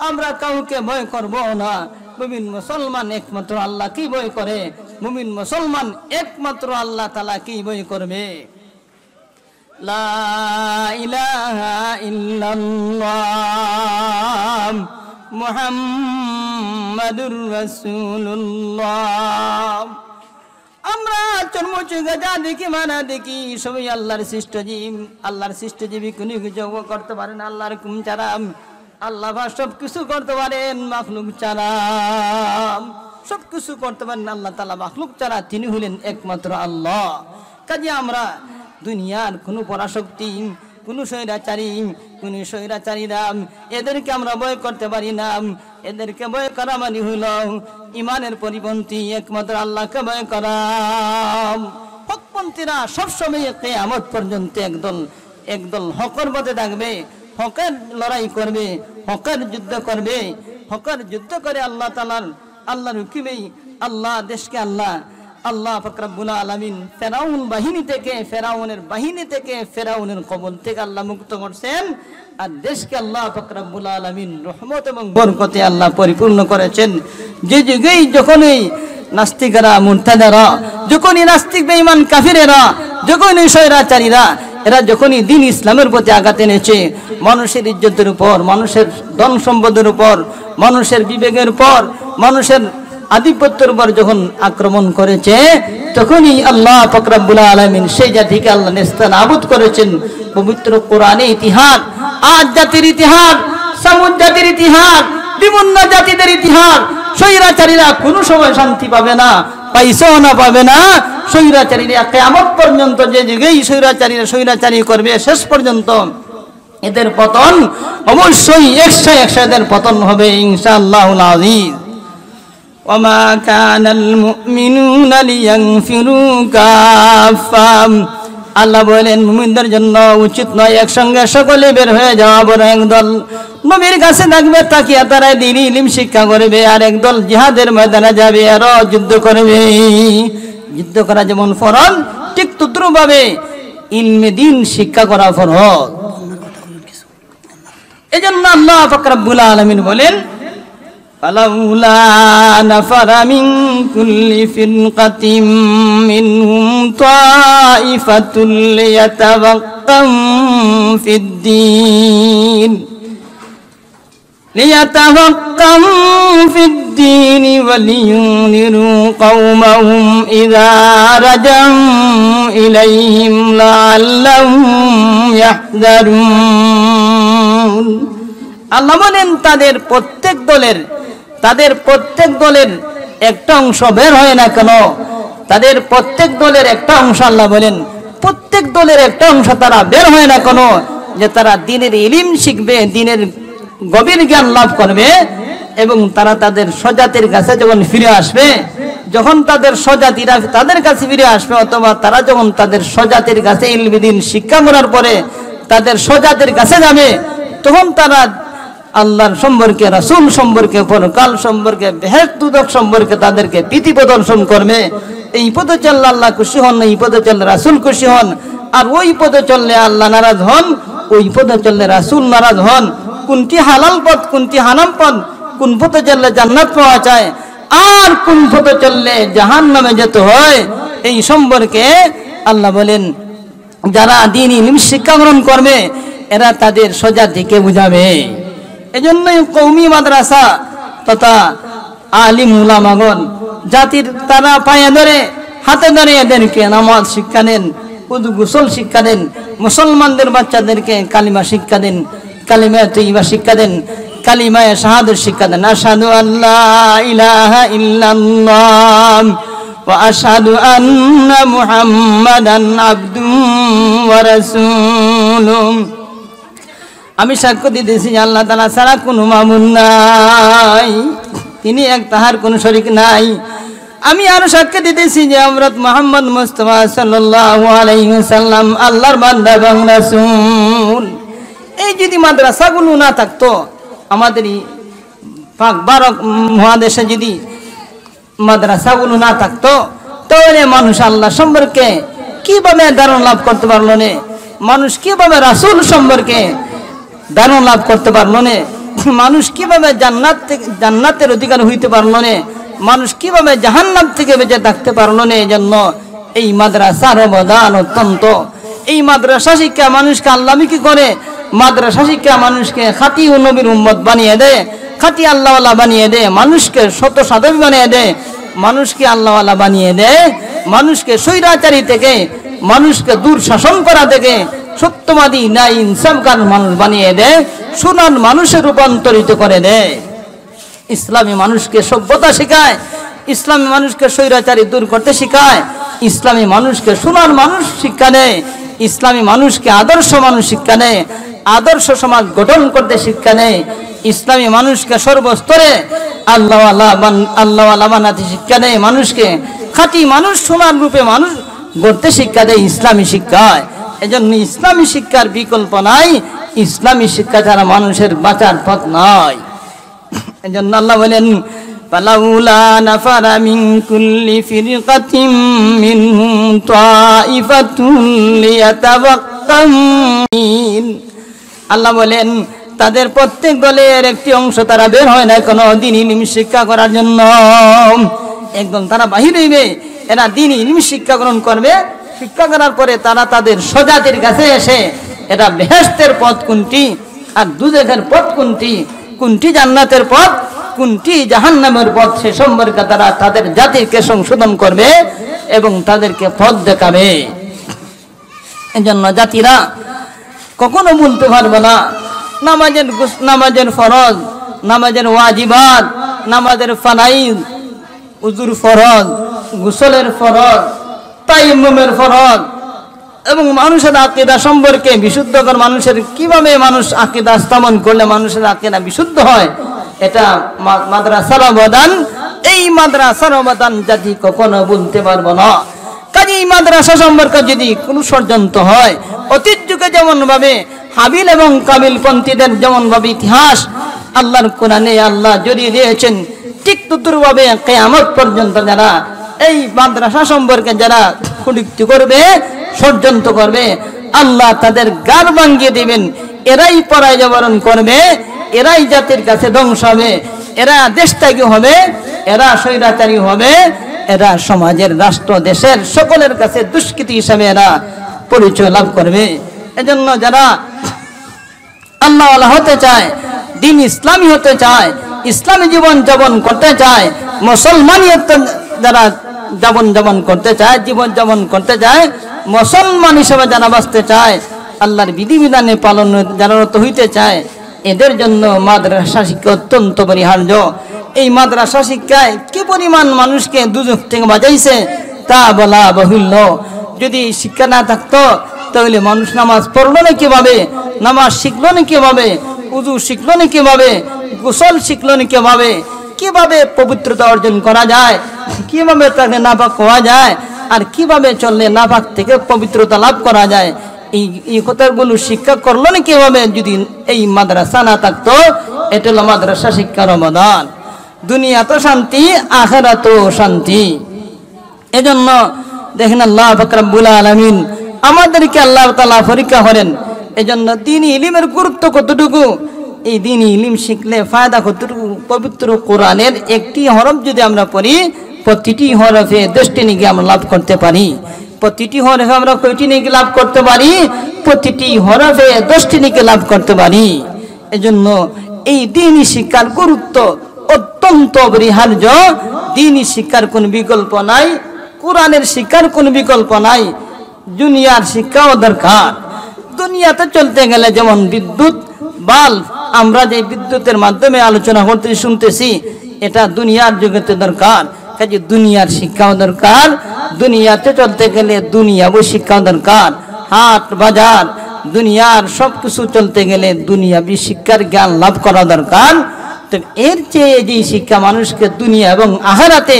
আমরা কাউকে ভয় করব না। মুমিন মুসলমান একমাত্র আল্লাহকেই ভয় করে। মুমিন মুসলমান একমাত্র আল্লাহ তাআলাকেই ভয় করবে। লা ইলাহা ইল্লাল্লাহ মুহাম্মাদুর রাসূলুল্লাহ। আমরা চর্মচুগে যা দেখি মানা দেখি সবই আল্লাহর সৃষ্ট জীব। আল্লাহর সৃষ্ট জীবী কোনো কিছু করতে পারেন আল্লাহর হুকুম ছাড়া। আল্লাহ সব কিছু করতে পারেন মাখলুক ছাড়া, সব কিছু করতে পারেন আল্লাহ তাআলা মাখলুক ছাড়া। তিনি হলেন একমাত্র আল্লাহ। কাজে আমরা দুনিয়ার কোনো পরাশক্তি, কোনো স্বৈরাচারীরা এদেরকে আমরা ভয় করতে পারি না। এদেরকে ভয় করা মানে হইল ইমানের পরিপন্থী। একমাত্র আল্লাহকে ভয় করা। হকপন্থীরা সবসময় কিয়ামত পর্যন্ত একদল হকের পথে থাকবে, হকের লড়াই করবে, হকের যুদ্ধ করবে। হকের যুদ্ধ করে আল্লাহর হুকুমেই আল্লাহ দেশকে আল্লাহ পাক রব্বুল আলামিন ফেরাউনের বাহিনী থেকে ফেরাউনের কবল থেকে আল্লাহ মুক্ত করছেন। আর দেশকে আল্লাহ পাক রব্বুল আলামিন রহমত এবং বরকতে আল্লাহ পরিপূর্ণ করেছেন। যে যুগেই যখনই নাস্তিকেরা, মুরতাদারা, যখনই নাস্তিক বেঈমান কাফিরেরা, যখনই স্বৈরাচারীরা এরা যখনই দিন ইসলামের প্রতি আঘাত এনেছে, মানুষের ইজ্জতের উপর, মানুষের ধন সম্পদের উপর, মানুষের বিবেকের উপর, মানুষের আধিপত্যের উপর যখন আক্রমণ করেছে, তখনই আল্লাহ পাক রব্বুল আলামিন সেই জাতিকে আল্লাহ নেস্তানাবুদ করেছেন। পবিত্র কোরআনে ইতিহাস, আদ জাতির ইতিহাস, সামুদ জাতির ইতিহাস, বিভিন্ন জাতিদের ইতিহাস। স্বৈরাচারীরা কোনো সময় শান্তি পাবে না, পাইছেও না, পাবে না। স্বৈরাচারীরা কিয়ামত পর্যন্ত যে যুগেই স্বৈরাচারী করবে, শেষ পর্যন্ত এদের পতন অবশ্যই 100 এদের পতন হবে ইনশাআল্লাহুল আযীজ। وما كان المؤمنون لينفروا كافة। আল্লাহ বলেন মুমিনদের জন্য উচিত নয় একসঙ্গে সকলে বের হয়ে যাওয়া, বরং একদল নবীর কাছে থাকবে, তাকিয়া তারা দ্বীন ইলম শিক্ষা করবে, আর একদল জিহাদের ময়দানে যাবে, আর যুদ্ধ করবে। যুদ্ধ করা যেমন ফরজ, ঠিক তদ্রুপভাবে ইলমে দ্বীন শিক্ষা করা ফরজ। এজন্য আল্লাহ পাক রব্বুল আলামিন বলেন فلولا نفر من كل فرقة منهم طائفة ليتفقهوا في الدين ولينذروا قومهم إذا رجعوا إليهم لعلهم يحذرون। আল্লাহ বলেন তাদের প্রত্যেক দলের একটা অংশ বের হয় না কেন, তাদের প্রত্যেক দলের একটা অংশ, আল্লাহ বলেন প্রত্যেক দলের একটা অংশ তারা বের হয় না কেন, যে তারা দ্বীনের ইলম শিখবে, দ্বীনের গভীর জ্ঞান লাভ করবে, এবং তারা তাদের স্বজাতির কাছে যখন ফিরে আসবে, যখন তাদের স্বজাতিরা তাদের কাছে ফিরে আসবে, অথবা তারা যখন তাদের স্বজাতির কাছে ইলম দ্বীন শিক্ষা করার পরে তাদের স্বজাতির কাছে যাবে, তখন তারা আল্লাহর সম্পর্কে, রাসূল সম্পর্কে, পরকাল সম্পর্কে, বেহেশত দুজখ সম্পর্কে তাদেরকে প্রীতি প্রদর্শন করবে। এই পথে চললে আল্লাহ খুশি হন, এই পথে চললে রাসূল খুশি হন। আর ওই পথে চললে আল্লাহ নারাজ হন, ওই পথে চললে রাসূল নারাজ হন। কোনটি হালাল পথ, কোনটি হারাম পথ, কোন পথে চললে জান্নাত পাওয়া যায়, আর কোন পথে চললে জাহান্নামে যেতে হয়, এই সম্পর্কে আল্লাহ বলেন যারা দ্বীন ইলম শিক্ষা গ্রহণ করবে এরা তাদের স্বজাতিকে বুঝাবে। এজন্যই কওমি মাদ্রাসা তথা আলিম উলামাগণ জাতির তারা পায়ে ধরে, হাতে ধরে এদেরকে নামাজ শিক্ষা দেন, উযু গোসল শিক্ষা দেন, মুসলমানদের বাচ্চাদেরকে কালিমা শিক্ষা দেন, কালিমা তৈয়বা শিক্ষা দেন, কালিমায়ে শাহাদাত শিক্ষা দেন। আশহাদু আল্লা ইলাহা ইল্লাল্লাহ ওয়া আশহাদু আন্না মুহাম্মাদান আবদুহু ওয়া রাসূলুহু। আমি সাক্ষ্য দিতেছি আল্লাহ তাআলা ছাড়া কোনো মাবুদ নাই, তিনি এক, তাহার কোনো শরীক নাই। আমি আরো সাক্ষ্য দিতেছি যে হযরত মুহাম্মদ মুস্তাফা সাল্লাল্লাহু আলাইহি ওয়াসাল্লাম আল্লাহর বান্দা এবং রাসূল। এই যদি মাদ্রাসাগুলো না থাকতো, আমাদের পাক ভারত মহাদেশে যদি মাদ্রাসাগুলো না থাকতো, তাহলে মানুষ আল্লাহ সম্পর্কে কিভাবে ধারণা লাভ করতে পারলো না? মানুষ কিভাবে রাসূল সম্পর্কে ধারণা লাভ করতে পারলো না? মানুষ কিভাবে জান্নাতের অধিকার হইতে পারলো না? মানুষ কিভাবে জাহান্নাম থেকে বেঁচে থাকতে পারলো না? এই জন্য এই মাদ্রাসার অবদান অত্যন্ত। এই মাদ্রাসা শিক্ষা মানুষকে আল্লাহমুখী করে, মাদ্রাসা শিক্ষা মানুষকে খাঁটি ও নবীর উম্মত বানিয়ে দেয়, খাঁটি আল্লাহওয়ালা বানিয়ে দেয়, মানুষকে শত সাধবী বানিয়ে দেয়, মানুষকে আল্লাহওয়ালা বানিয়ে দেয়, মানুষকে স্বৈরাচারী থেকে, মানুষকে দূর শাসন করা থেকে সত্যবাদী ন্যায় ইনসাফগার মানুষ বানিয়ে দেয়, সুনান মানুষে রূপান্তরিত করে দেয়। ইসলামী মানুষকে সভ্যতা শেখায়, ইসলামী মানুষকে স্বৈরাচারী দূর করতে শেখায়, ইসলামী মানুষকে সুনান মানুষ শিক্ষা দেয়, ইসলামী মানুষকে আদর্শ মানুষ শিক্ষা দেয়, আদর্শ সমাজ গঠন করতে শিক্ষা দেয়, ইসলামী মানুষকে সর্বস্তরে আল্লাহওয়ালা বানাতে শিক্ষা দেয়, মানুষকে খাঁটি মানুষ সোনার রূপে মানুষ গড়তে শিক্ষা দেয় ইসলামী শিক্ষায়। এজন্য ইসলামী শিক্ষার বিকল্প নাই, ইসলামী শিক্ষা ছাড়া মানুষের বাঁচার পথ নাই। এজন্য আল্লাহ বলেন, ফালাউলা নাফারা মিন কুল্লি ফিরকাতিন মিনহুম তাইফাতুন লিয়াতাওয়াক্কাহু। আল্লাহ বলেন, তাদের প্রত্যেক দলের একটি অংশ তারা বের হয় না কোনো দ্বীন ইলম শিক্ষা করার জন্য। একদল তারা বাহির হইবে, এরা দ্বীন ইলম শিক্ষা গ্রহণ করবে, শিক্ষা করার পরে তারা তাদের স্বজাতির কাছে এসে এটা বেহেশতের পথ কোনটি আর দুজখের পথ কোনটি, কোনটি জান্নাতের পথ, কোনটি জাহান্নামের পথ, সে সম্পর্কে তারা তাদের জাতিকে সংশোধন করবে এবং তাদেরকে পথ দেখাবে। এজন্য জাতিরা কখনো বলতে পারবে না নামাজের ফরজ, নামাজের ওয়াজিবাত, নামাজের ফারাইজ, উযুর ফরজ, গোসলের ফরজ, তায়াম্মুমের ফরজ এবং মানুষের আকীদা সম্পর্কে বিশুদ্ধকর মানুষের কিভাবে মানুষ আকীদা স্থাপন করলে মানুষের আকীদা বিশুদ্ধ হয়, এটা মাদ্রাসার অবদান। এই মাদ্রাসার অবদান জাতি কখনো বলতে পারবো না। কাজে এই মাদ্রাসা সম্পর্কে যদি কোনো ষড়যন্ত্র হয়, অতীত যুগে যেমন ভাবে হাবিল এবং কাবিল পন্থীদের যেমন ভাবে ইতিহাস আল্লাহর কোরআনে আল্লাহ জড়িয়ে দিয়েছেন, ঠিক তদ্রুপভাবে কিয়ামত পর্যন্ত যারা এই মাদ্রাসা সম্পর্কে যারা কুযুক্তি করবে, ষড়যন্ত্র করবে, আল্লাহ তাদের গার ভাঙিয়ে দিবেন। এরাই পরাজয়বরণ করবে, এরাই জাতির কাছে ধ্বংস হবে, এরা দেশত্যাগী হবে, এরা স্বৈরাচারী হবে, এরা সমাজের রাষ্ট্র দেশের সকলের কাছে দুষ্কৃতী হিসাবে এরা পরিচয় লাভ করবে। এজন্য যারা আল্লাহওয়ালা হতে চায়, দ্বীন ইসলামী হতে চায়, ইসলামী জীবন যাপন করতে চায়, মুসলমানিয়ত যারা জীবন করতে চায়, জীবন যাপন করতে চায়, মুসলমান হিসেবে যারা বাঁচতে চায়, আল্লাহর বিধিবিধানে পালন যারা হইতে চায়, এদের জন্য মাদ্রাসা শিক্ষা অত্যন্ত পরিহার্য। এই মাদ্রাসা শিক্ষায় কি পরিমাণ মানুষকে দুজক থেকে বাঁচাইছে তা বলা বাহুল্য। যদি শিক্ষা না থাকতো তাহলে মানুষ নামাজ পড়লো না কিভাবে, নামাজ শিখলো না কিভাবে, উযু শিখলো না কিভাবে, গোসল শিখলো না কিভাবে, কিভাবে পবিত্রতা অর্জন করা যায়, কিভাবে তাকে নাপাক হওয়া যায়, আর কিভাবে চললে নাপাক থেকে পবিত্রতা লাভ করা যায়, এই কথাগুলো শিক্ষা করলো না কিভাবে যদি এই মাদ্রাসা না থাকতো। এটা হলো মাদ্রাসা শিক্ষার অবদান। দুনিয়া তো শান্তি, আখিরাত শান্তি। এজন্য দেখেন আল্লাহ পাক রব্বুল আলামিন আমাদেরকে আল্লাহ তাআলা পরীক্ষা করেন। এজন্য দ্বীনি ইলমের গুরুত্ব কতটুকু, এই দ্বীনি ইলম শিখলে ফায়দা কতটুকু। পবিত্র কোরআনের একটি হরফ যদি আমরা পড়ি, প্রতিটি হরফে 10টি নেকি আমরা লাভ করতে পারি। প্রতিটি হরফে আমরা কয়টি নেকি লাভ করতে পারি? প্রতিটি হরফে 10টি নেকি লাভ করতে পারি। এজন্য এই দ্বীনি শিক্ষার গুরুত্ব অত্যন্ত অপরিহার্য। দ্বীনি শিক্ষার কোনো বিকল্প নাই, কোরআনের শিক্ষার কোনো বিকল্প নাই, দুনিয়ার শিক্ষাও দরকার। দুনিয়াতে চলতে গেলে যেমন বিদ্যুৎ বাল্ব, আমরা যে বিদ্যুতের মাধ্যমে আলোচনা করতে শুনতেছি, এটা দুনিয়ার জগতে দরকার। কাজে দুনিয়ার শিক্ষাও দরকার, দুনিয়াতে চলতে গেলে দুনিয়াবো শিক্ষাও দরকার। হাট বাজার দুনিয়ার সব কিছু চলতে গেলে দুনিয়াবী শিক্ষার জ্ঞান লাভ করা দরকার। তো এর চেয়ে যে শিক্ষা মানুষকে দুনিয়া এবং আখিরাতে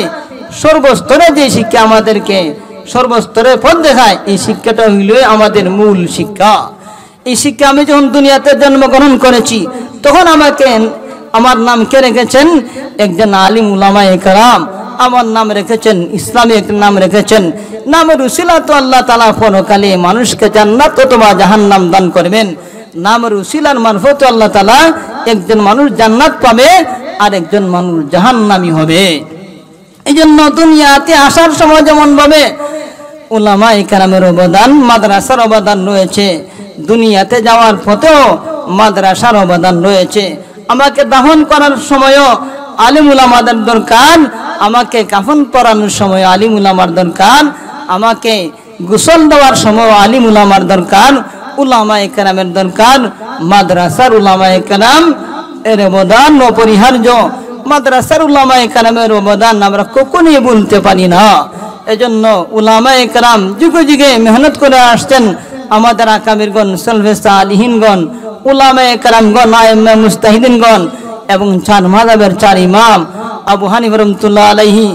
সর্বস্তরে যে শিক্ষা আমাদেরকে সর্বস্তরে পথ দেখায়, এই শিক্ষাটা হইল আমাদের মূল শিক্ষা। এই শিক্ষা আমি যখন দুনিয়াতে জন্মগ্রহণ করেছি তখন আমাকে আমার নাম কে রেখেছেন? একজন আলিম উলামায়ে কেরাম আমার নাম রেখেছেন, ইসলামী এক নাম রেখেছেন। নামের উসিলা তো আল্লাহ তাআলা পরকালে মানুষকে জান্নাত অথবা জাহান্নাম দান করবেন। নামের উসিলার মারফত আল্লাহ তাআলা একজন মানুষ জান্নাত পাবে আর একজন মানুষ জাহান্নামী হবে। এই জন্য দুনিয়াতে আসার সময় যেমন ভাবে উলামায়ে কেরামের অবদান, মাদ্রাসার অবদান রয়েছে, দুনিয়াতে যাওয়ার পথেও মাদ্রাসার অবদান রয়েছে। আমাকে দাফন করার সময়ও আলিম উলামাদের দরকার, আমাকে কাফন পরানোর সময় আলিম উলামার দরকার, আমাকে গোসল দেওয়ার সময় আলিম উলামার দরকার, উলামায়ে কেরামের দরকার। মাদ্রাসার উলামায়ে কেরাম এর অবদান অপরিহার্য। মাদ্রাসার উলামায়ে কেরামের অবদান আমরা কখনোই বলতে পারি না। এজন্য উলামায়ে কেরাম যুগে যুগে মেহনত করে আসছেন। আমাদের আকাবিরগণ, সলফে সালিহিনগণ, উলামায়ে কেরামগণ, আইম্মা মুজতাহিদিনগণ এবং চার মাযহাবের চার ইমাম আবু হানিফা রাহমাতুল্লাহ আলাইহি,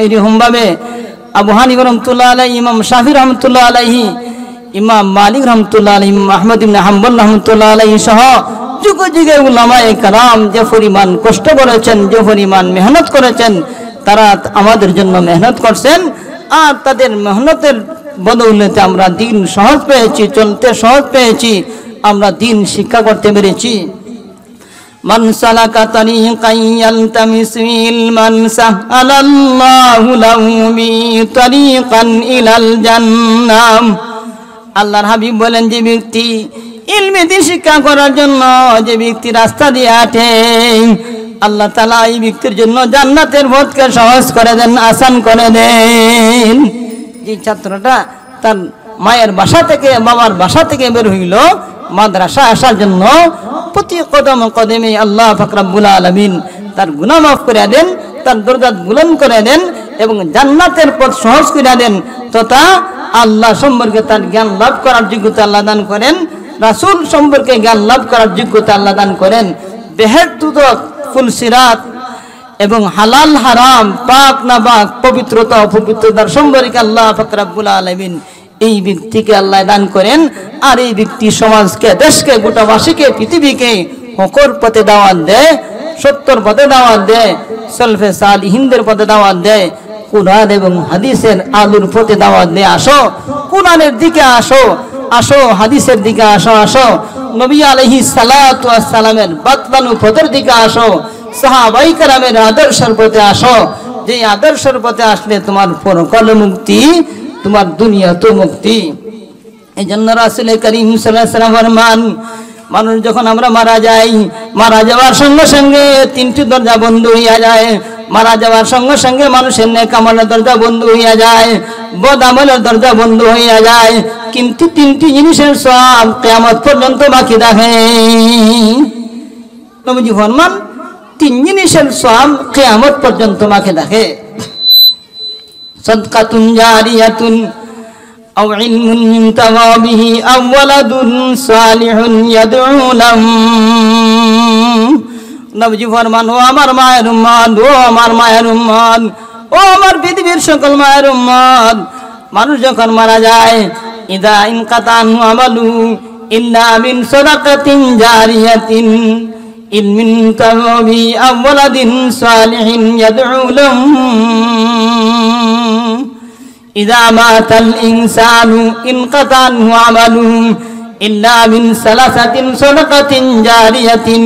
এরকমভাবে আবু হানিফা রাহমাতুল্লাহ আলাইহি, ইমাম শাফিঈ রাহমাতুল্লাহ আলাইহি, ইমাম মালিক রাহমাতুল্লাহ আলাইহি, আহমদ ইবনে হাম্বল রাহমাতুল্লাহ আলাইহি সহ যুগে যুগে উলামায়ে কেরাম যে পরিমাণ কষ্ট করেছেন, যে পরিমাণ মেহনত করেছেন, তারা আমাদের জন্য মেহনত করছেন। আর তাদের মেহনতের বদৌলতে আমরা দিন সহজ পেয়েছি, চলতে সহজ পেয়েছি, আমরা দিন শিক্ষা করতে পেরেছি। মান সালাকা তারিকান ইয়ালতামিসু ইলমান সাহালাল্লাহু লাহু বিহি তারিকান ইলাল জান্নাহ। আল্লাহর হাবিব বলেন, যে ব্যক্তি ইলমে দিন শিক্ষা করার জন্য যে ব্যক্তি রাস্তা দিয়ে হাঁটে, আল্লাহ তাআলা এই ব্যক্তির জন্য জান্নাতের পথকে সহজ করে দেন, আসান করে দেন। যে ছাত্রটা তার মায়ের বাসা থেকে, বাবার বাসা থেকে বের হইল মাদ্রাসা আসার জন্য, প্রতি কদম কদমে আল্লাহ পাক রব্বুল আলামিন তার গুনাহ মাফ করে দেন, তার দরজা বুলন্দ করে দেন এবং জান্নাতের পথ সহজ করে দেন, তথা আল্লাহ সম্পর্কে তার জ্ঞান লাভ করার যোগ্যতা আল্লাহ দান করেন, রাসূল সম্পর্কে জ্ঞান লাভ করার যোগ্যতা আল্লাহ দান করেন। বেহেশত ফুলসিরাত এবং হালাল হারাম, পাক না পাক, পবিত্রতা অপবিত্রতার সম্পর্কে আল্লাহ পাক রব্বুল আলামিন এই ব্যক্তিকে আল্লাহ দান করেন। আর এই ব্যক্তি সমাজকে, দেশকে, গোটাবাসীকে, পৃথিবীকে হকর পথে দাওয়াত দেয়, সত্যর পথে দাওয়াত দেয়, সলফে সালিহিনদের পথে দাওয়াত দেয়, কুরআন এবং হাদিসের আলোর পথে দাওয়াত দেয়। আসো কুরআনের দিকে আসো, আসো হাদিসের দিকে আসো, আসো নবী আলাইহিস সালাতু ওয়াস সালামের বাতলানো পথের দিকে আসো, সাহাবায়ে কেরামের আদর্শের পথে আসো। যে আদর্শের পথে আসলে তোমার পরকাল মুক্তি, তোমার দুনিয়া তো মুক্তি। এই জন্য রাসূল করিম সাল্লাল্লাহু আলাইহি ওয়াসাল্লাম ফরমান, মানুষ যখন আমরা মারা যাই, মারা যাওয়ার সঙ্গে সঙ্গে তিনটি দরজা বন্ধ হইয়া যায়। মারা যাওয়ার সঙ্গে সঙ্গে মানুষের নেক আমলের দরজা বন্ধ হইয়া যায়, বদ আমলের দরজা বন্ধ হইয়া যায়, কিন্তু তিনটি জিনিসের সওয়াব কিয়ামত পর্যন্ত বাকি থাকে। নবীজি ফরমান, তিন জিনিসের সওয়াব কিয়ামত পর্যন্ত বাকি থাকে। সাদকাতুন জারিয়াতুন আও ইলমুন ইনতাফা বিহি আও ওয়ালাদুন সালিহুন ইয়াদউ লাহু। নবীজি ফরমান, ও আমার মায়ের উম্মত, ও আমার মায়ের উম্মত, ও আমার পৃথিবীর সকল মায়ের উম্মত, মানুষ যখন মারা যায়, ইদা ইনকাতান আমালু ইল্লা মিন সাদাকাতিন জারিয়াতিন ইলমিন তাওবি আও ওয়ালাদিন সালিহিন ইয়াদউ লাহু। ইদা মাতাল ইনসানু ইনকাতান আমালু ইল্লা মিন সালাসাতিন সাদাকাতিন জারিয়াতিন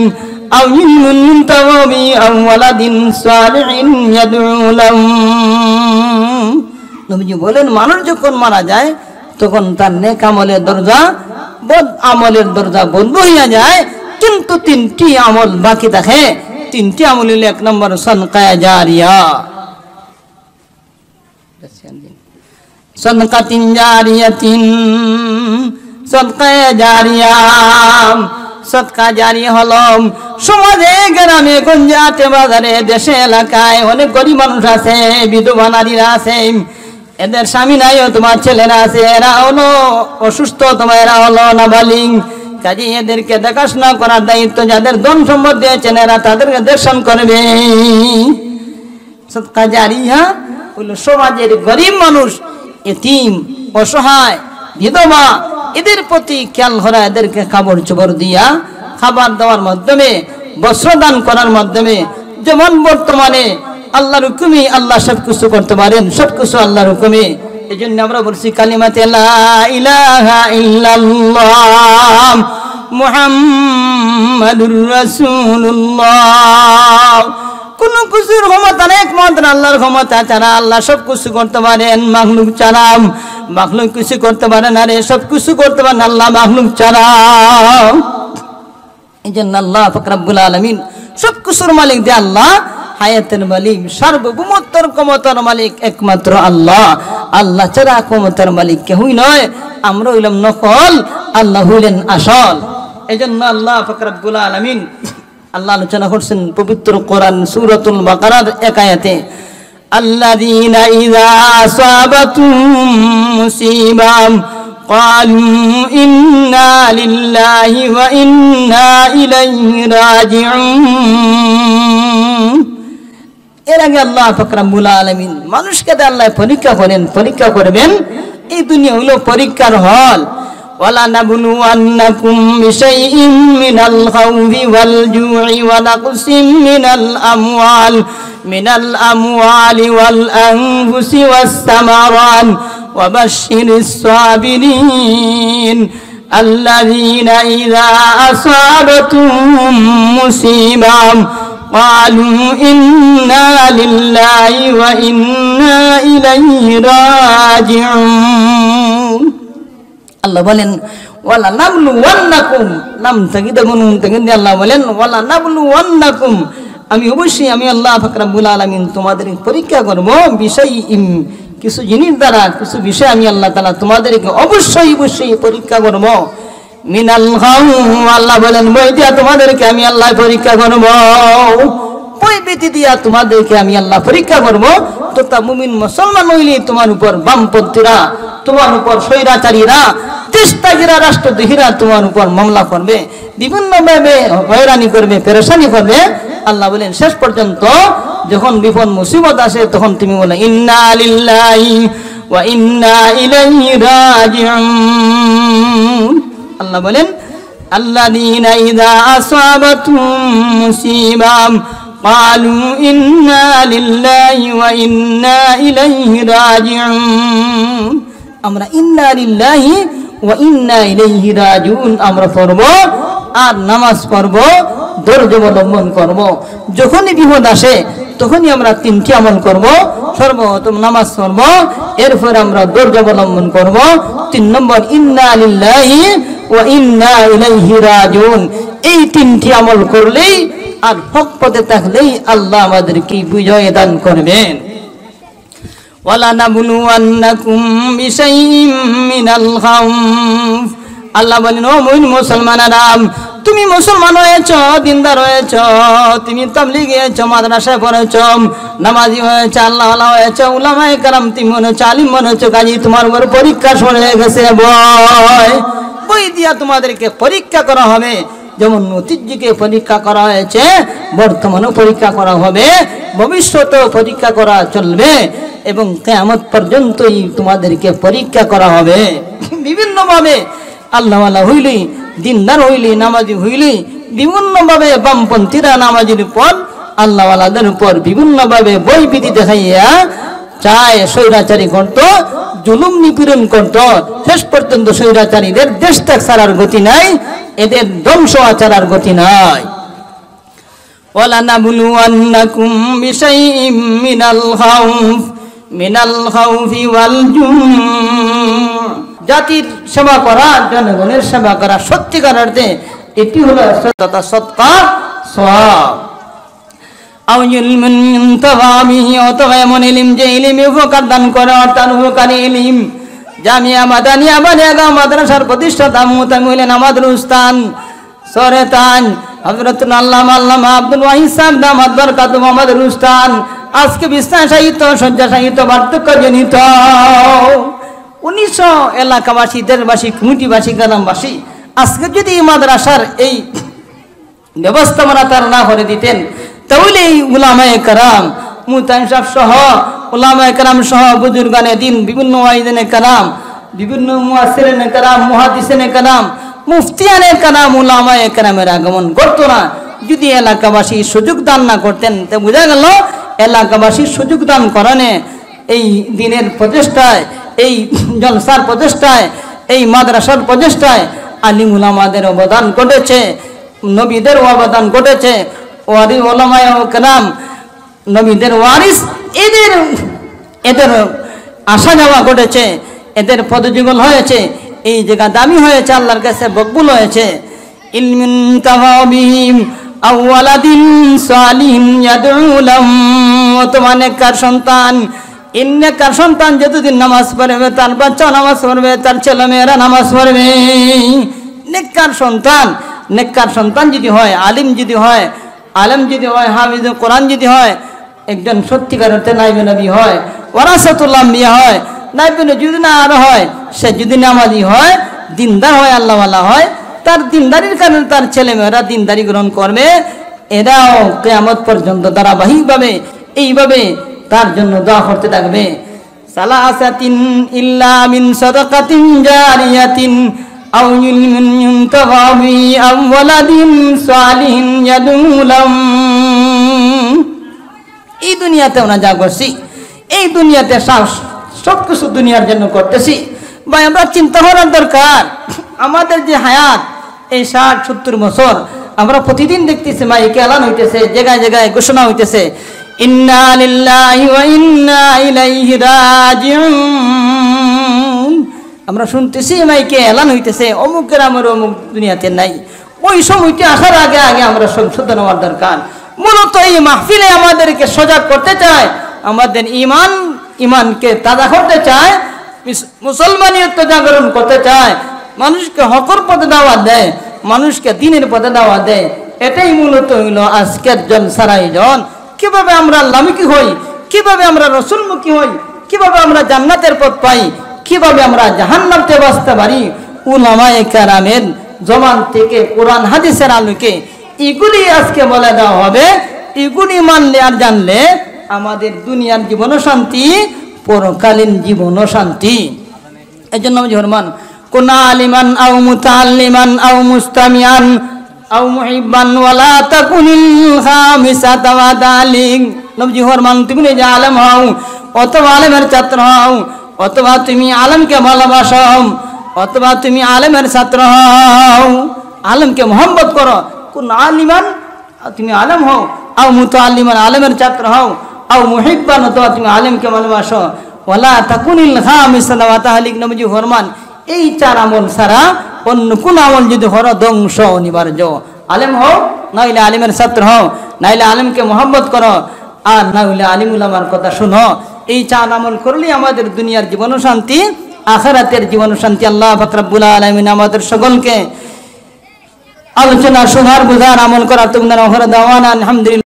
আও ইলমিন তাওবি আও ওয়ালাদিন সালিহিন ইয়াদউ লাহু। নবীজি বলেন, মানুষ যখন মারা যায় তখন তার নেক আমলের দরজা, বদ আমলের দরজা বন্ধ হইয়া যায়, কিন্তু তিনটি আমল বাকি থাকে। তিনটি আমল হলো, এক নম্বর সাদকা জারিয়া, সাদকাতিন জারিয়াতিন, সাদকা জারিয়া। সাদকা জারিয়া হলো সমাজে, গ্রামে গঞ্জে, হাটে বাজারে, দেশে এলাকায় অনেক গরিব মানুষ আছে, বিধবা নারীরা আছে, এদের স্বামী নাই, তোমার ছেলেরা আছে, এরা হলো অসুস্থ, তোমার এরা হলো নাবালিগ, কাজে এদেরকে দেখাশোনা করার দায়িত্ব যাদের ধন সম্পদ দিয়েছেন, এরা তাদেরকে দেখাশোনা করবে। সদকা জারিয়া হলো সমাজের গরিব মানুষ, এতিম, অসহায়, বিধবা, এদের প্রতি খেয়াল করা, এদেরকে কাপড় চোপড় দিয়া খাবার দেওয়ার মাধ্যমে, বস্ত্র দান করার মাধ্যমে। যেমন বর্তমানে আল্লাহর হুকুমে আল্লাহ সব কিছু করতে পারেন, সব কিছু আল্লাহর হুকুমে। এই জন্য আমরা বলছি কালিমাতে লা ইলাহা ইল্লাল্লাহ মুহাম্মাদুর রাসূলুল্লাহ। কোন কিছুর ক্ষমতা নেই একমাত্র আল্লাহর ক্ষমতা ছাড়া। আল্লাহ সব কিছু করতে পারেন, মাখলুক ছাড়া মাখলুক কিছু করতে পারে না রে, সব কিছু করতে পারেন আল্লাহ মাখলুক ছাড়া। এই জন্য আল্লাহ পাক রব্বুল আলামিন সব কিছুর মালিক যে আল্লাহ, হায়াতের মালিক, সার্বভৌমত্বের ক্ষমতার মালিক একমাত্র আল্লাহ। আল্লাহ ছাড়া ক্ষমতার মালিক কেউই নয়। আমরা হইলাম নকল, আল্লাহ হইলেন আসল। এই জন্য আল্লাহ পাক রব্বুল আলামিন আল্লাহ আলোচনা করছেন পবিত্র কোরআন সূরাতুল বাকারার এক আয়াতে, আল্লাযীনা ইযা আসাবাতুম মুসিবাম ক্বালু ইন্না লিল্লাহি ওয়া ইন্না ইলাইহি রাজিউন। এর আগে আল্লাহ পাক রব্বুল আলামিন মানুষকে আল্লাহ পরীক্ষা করেন, পরীক্ষা করবেন। এই দুনিয়া হলো পরীক্ষার হল। وَلَنَبْلُوَنَّكُمْ بِشَيْءٍ مِّنَ الْخَوْفِ وَالْجُوعِ وَنَقْصٍ مِّنَ الْأَمْوَالِ وَالْأَنفُسِ وَالثَّمَرَاتِ وَبَشِّرِ الصَّابِرِينَ الَّذِينَ إِذَا أَصَابَتْهُم مُّصِيبَةٌ قَالُوا إِنَّا لِلَّهِ وَإِنَّا إِلَيْهِ راجعون। আল্লাহ বলেন ওয়ালা নাবলুওয়ান্নাকুম, নাম তাকিদ গুণ তাকিদ আল্লাহ বলেন ওয়ালা নাবলুওয়ান্নাকুম, আমি অবশ্যই আমি আল্লাহ পাক রব্বুল আলামিন তোমাদের পরীক্ষা করব বিষয়ইম, কিছু জিনিস দ্বারা, কিছু বিষয় আমি আল্লাহ তাআলা তোমাদেরকে অবশ্যই অবশ্যই পরীক্ষা করব। মিনাল খাউফ, আল্লাহ বলেন ভয় দিয়া তোমাদেরকে আমি আল্লাহ পরীক্ষা করব, ভয় ভীতি দিয়া তোমাদেরকে আমি আল্লাহ পরীক্ষা করব। তো তা মুমিন মুসলমান হইলে তোমার উপর বামপন্থীরা, তোমার উপর স্বৈরাচারীরা, দেশত্যাগীরা, রাষ্ট্রদ্রোহীরা তোমার উপর মামলা করবে, বিভিন্নভাবে হয়রানি করবে, পেরেশানি করবে। আল্লাহ বলেন শেষ পর্যন্ত যখন বিপদ মুসিবত আসে তখন তুমি বলে ইন্না লিল্লাহি ওয়া ইন্না ইলাইহি রাজিউন। আল্লাহ বলেন আল্লাযীনা ইযা আসাবাতুম মুসিবাম ক্বালু ইন্না লিল্লাহি ওয়া ইন্না ইলাইহি রাজিউন। আমরা ইন্না লিল্লাহি ওয়া ইন্না ইলাইহি রাজিউন আমরা পড়ব, আর নামাজ পড়ব, ধৈর্য অবলম্বন করব। যখনই বিপদ আসে তখনই আমরা তিনটি আমল করব। সর্বপ্রথম নামাজ পড়ব, এরপর আমরা ধৈর্য অবলম্বন করব। 3 নম্বর ইন্না লিল্লাহি ওয়া ইন্না ইলাইহি রাজিউন। এই তিনটি আমল করলেই আর হক পথে থাকলেই আল্লাহ আমাদেরকে বিজয় দান করবেন। ওয়ালানাবলুওয়ান্নাকুম বিশাইইম মিনাল খাউফ, আল্লাহ বলেন ও মুমিন মুসলমানেরা, তুমি মুসলমান হয়েছ, দিনদার হয়েছ, তুমি তাবলীগে হয়েছ, মাদ্রাসায় পড়েছ, নামাজি হয়েছ, আল্লাহ ওয়ালা হয়েছ, উলামায়ে কেরাম তুমি হয়েছ, আলিম হয়েছ, কাজী তোমার উপর পরীক্ষা শুরু হয়ে গেছে। বই দিয়া তোমাদেরকে পরীক্ষা করা হবে, যেমন অতীত যুগে পরীক্ষা করা হয়েছে, বর্তমানেও পরীক্ষা করা হবে, ভবিষ্যতেও পরীক্ষা করা চলবে এবং কিয়ামত পর্যন্তই তোমাদেরকে পরীক্ষা করা হবে। বিভিন্নভাবে আল্লাহ ওয়ালা হইলি, দিনদার হইলি, নামাজি হইলি, বিভিন্নভাবে বামপন্থীরা নামাজির উপর, আল্লাহ ওয়ালাদের উপর বিভিন্নভাবে বইভীতি দেখাইয়া চায় স্বৈরাচারী করত, জুলুম নিপীড়ন করত। শেষ পর্যন্ত স্বৈরাচারীদের দেশ ত্যাগ ছাড়ার গতি নাই, এদের ধ্বংস ছাড়ার গতি নাই। ওয়ালানাবলুওয়ান্নাকুম বিশাইইম মিনাল খাউফি ওয়াল জু', জাতির সেবা করা, জনগণের সেবা করা সত্যিকার অর্থে এটি হলো সদকা সওয়াব। আও ইলমুন ইনতাফাবিহি, অথবা এমন ইলম যে ইলমে উপকার দান করে, অর্থাৎ উপকারী ইলম। জামিয়া মাদানিয়া বানিয়াগাঁও মাদ্রাসার প্রতিষ্ঠাতা মুহতামিম হইলেন আমাদের উস্তাদ সরেতান হযরতুল আল্লামা আল্লামা আব্দুল ওয়াহিদ সাহেব দামাত বরকাতুহু আমাদের উস্তাদ। আজকে বিছানা সাহিত্য, শয্যা সাহিত্য, বার্ধক্য জনিত 1900 এলাকাবাসী, দেশবাসী, কমিটিবাসী, গ্রামবাসী আজকে যদি মাদ্রাসার এই ব্যবস্থাপনা তারা না করে দিতেন, তাহলে এই উলামায়ে কেরাম মুফতি সাহেব সহ উলামায়ে কেরাম সহ বুজুর্গানে দিন বিভিন্ন ওয়াইদানে কেরাম বিভিন্ন মুয়াসসিরিনে কেরাম মুহাদ্দিসিনে কেরাম মুফতিয়ানে কেরাম উলামায়ে কেরামের আগমন করতো না। যদি এলাকাবাসী সুযোগ দান না করতেন তো বোঝা গেল এলাকাবাসী সুযোগ দান করানে এই দিনের প্রচেষ্টায় এই জলসার প্রচেষ্টায় এই মাদ্রাসার প্রচেষ্টায় আলিম উলামাদের অবদান ঘটেছে, নবীদের অবদান ঘটেছে, উলামায়ে কেরাম নবীদের ওয়ারিস এদের আসা যাওয়া ঘটেছে, এদের পদযুগল হয়েছে, এই জায়গা দামি হয়েছে, আল্লাহর কাছে মকবুল হয়েছে। ইলমিন তাওয়াবিহিম আওয়ালাদিন সালিহিন ইয়াদউ লাহুম, তোমার নেককার সন্তান নেককার সন্তান যতদিন নামাজ পড়বে তার বাচ্চা নামাজ পড়বে, তার ছেলেমেয়েরা নামাজ পড়বে। নেককার সন্তান যদি হয়, আলিম যদি হয়, হাফিজ কোরআন যদি হয়, একজন সত্যিকার অর্থে নাইবে নবী হয়, ওয়ারাসাতুল আম্বিয়া হয়, নাইবে যদি না আর হয়, সে যদি নামাজি হয়, দিনদার হয়, আল্লাহওয়ালা হয়, তার দিনদারির কারণে তার ছেলেমেয়েরা দিনদারি গ্রহণ করবে। এরাও কিয়ামত পর্যন্ত ধারাবাহিকভাবে এইভাবে তার জন্য দোয়া করতে থাকবে। সালাসাতিন ইল্লা মিন সাদাকাতিন জারিয়াতিন আও ইলমিন ইউনতাফা বিহি আও ওয়ালাদিন সালিহিন ইয়াদউ লাহুম। এই দুনিয়াতেও না যা করছি, এই দুনিয়াতে সব কিছু দুনিয়ার জন্য করতেছি। ভাই আমরা চিন্তা করার দরকার, আমাদের যে হায়াত এই 60-70 বছর আমরা প্রতিদিন দেখতেছি মাইকে এলান হইতেছে, জায়গায় জায়গায় ঘোষণা হইতেছে ইন্না লিল্লাহি ওয়া ইন্না ইলাইহি রাজিউন। আমরা শুনতেছি মাইকে এলান হইতেছে অমুকের আমার অমুক দুনিয়াতে নাই। ওই সময়টা আসার আগে আগে আমরা সংশোধন হওয়ার দরকার। মূলত এই মাহফিলে আমাদেরকে সজাগ করতে চায়, আমাদের ইমানকে তাজা করতে চায়, মুসলমানিয়ত জাগরণ করতে চায়, মানুষকে হকের পথে দাওয়াত দেয়, মানুষকে দ্বীনের পথে দাওয়াত দেয়। এটাই মূলত হইল আজকের জলসার আয়োজন। কিভাবে আমরা আল্লাহমুখী হই, কিভাবে আমরা রাসূলমুখী হই, কিভাবে আমরা জান্নাতের পথ পাই, কিভাবে আমরা জাহান্নাম থেকে বাঁচতে পারি, উলামায়ে কেরামের জমান থেকে কোরআন হাদিসের আলোকে এগুলি আজকে বলে দেওয়া হবে। এগুলি মানলে আর জানলে আমাদের দুনিয়ার জীবনও শান্তি, পরকালীন জীবনও শান্তি। এই জন্য জহরমান কোন আলিমান আও মুতাআল্লিমান আও মুস্তামিয়ান আও মুহিব্বান ওয়ালা তাকুনিল খামিসাতা ওয়া দালিক। নবী ফরমান তুমি যে আলেম হও অথবা আলেমের ছাত্র হও অথবা তুমি আলেমকে ভালোবাসো অথবা তুমি আলেমের ছাত্র হও, আলেমকে মোহাম্মত করো। কোন আলিমান তুমি আলেম হও, আও মুতাআল্লিমান আলেমের ছাত্র হও, আও মুহিব্বান অথবা তুমি আলেমকে ভালোবাসো, ওয়ালা তাকুনিল খামিসাতা ওয়া দালিক। নবী ফরমান এই 4 আমল ছাড়া অন্য কোন আমল যদি হর ধ্বংস অনিবার্য। আলেম হও, নাইলে আলিমের ছাত্র হও, নাইলে আলেমকে মোহাম্মত করো, আর নাইলে আলিম উলামার কথা শুনো। এই 4 আমল করলেই আমাদের দুনিয়ার জীবন শান্তি, আখিরাতের জীবন শান্তি। আল্লাহ পাক রব্বুল আলামিন আমাদের সকলকে আলোচনা শোনার বুঝার আমল করার তৌফিক দান করুন। আলহামদুলিল্লাহ।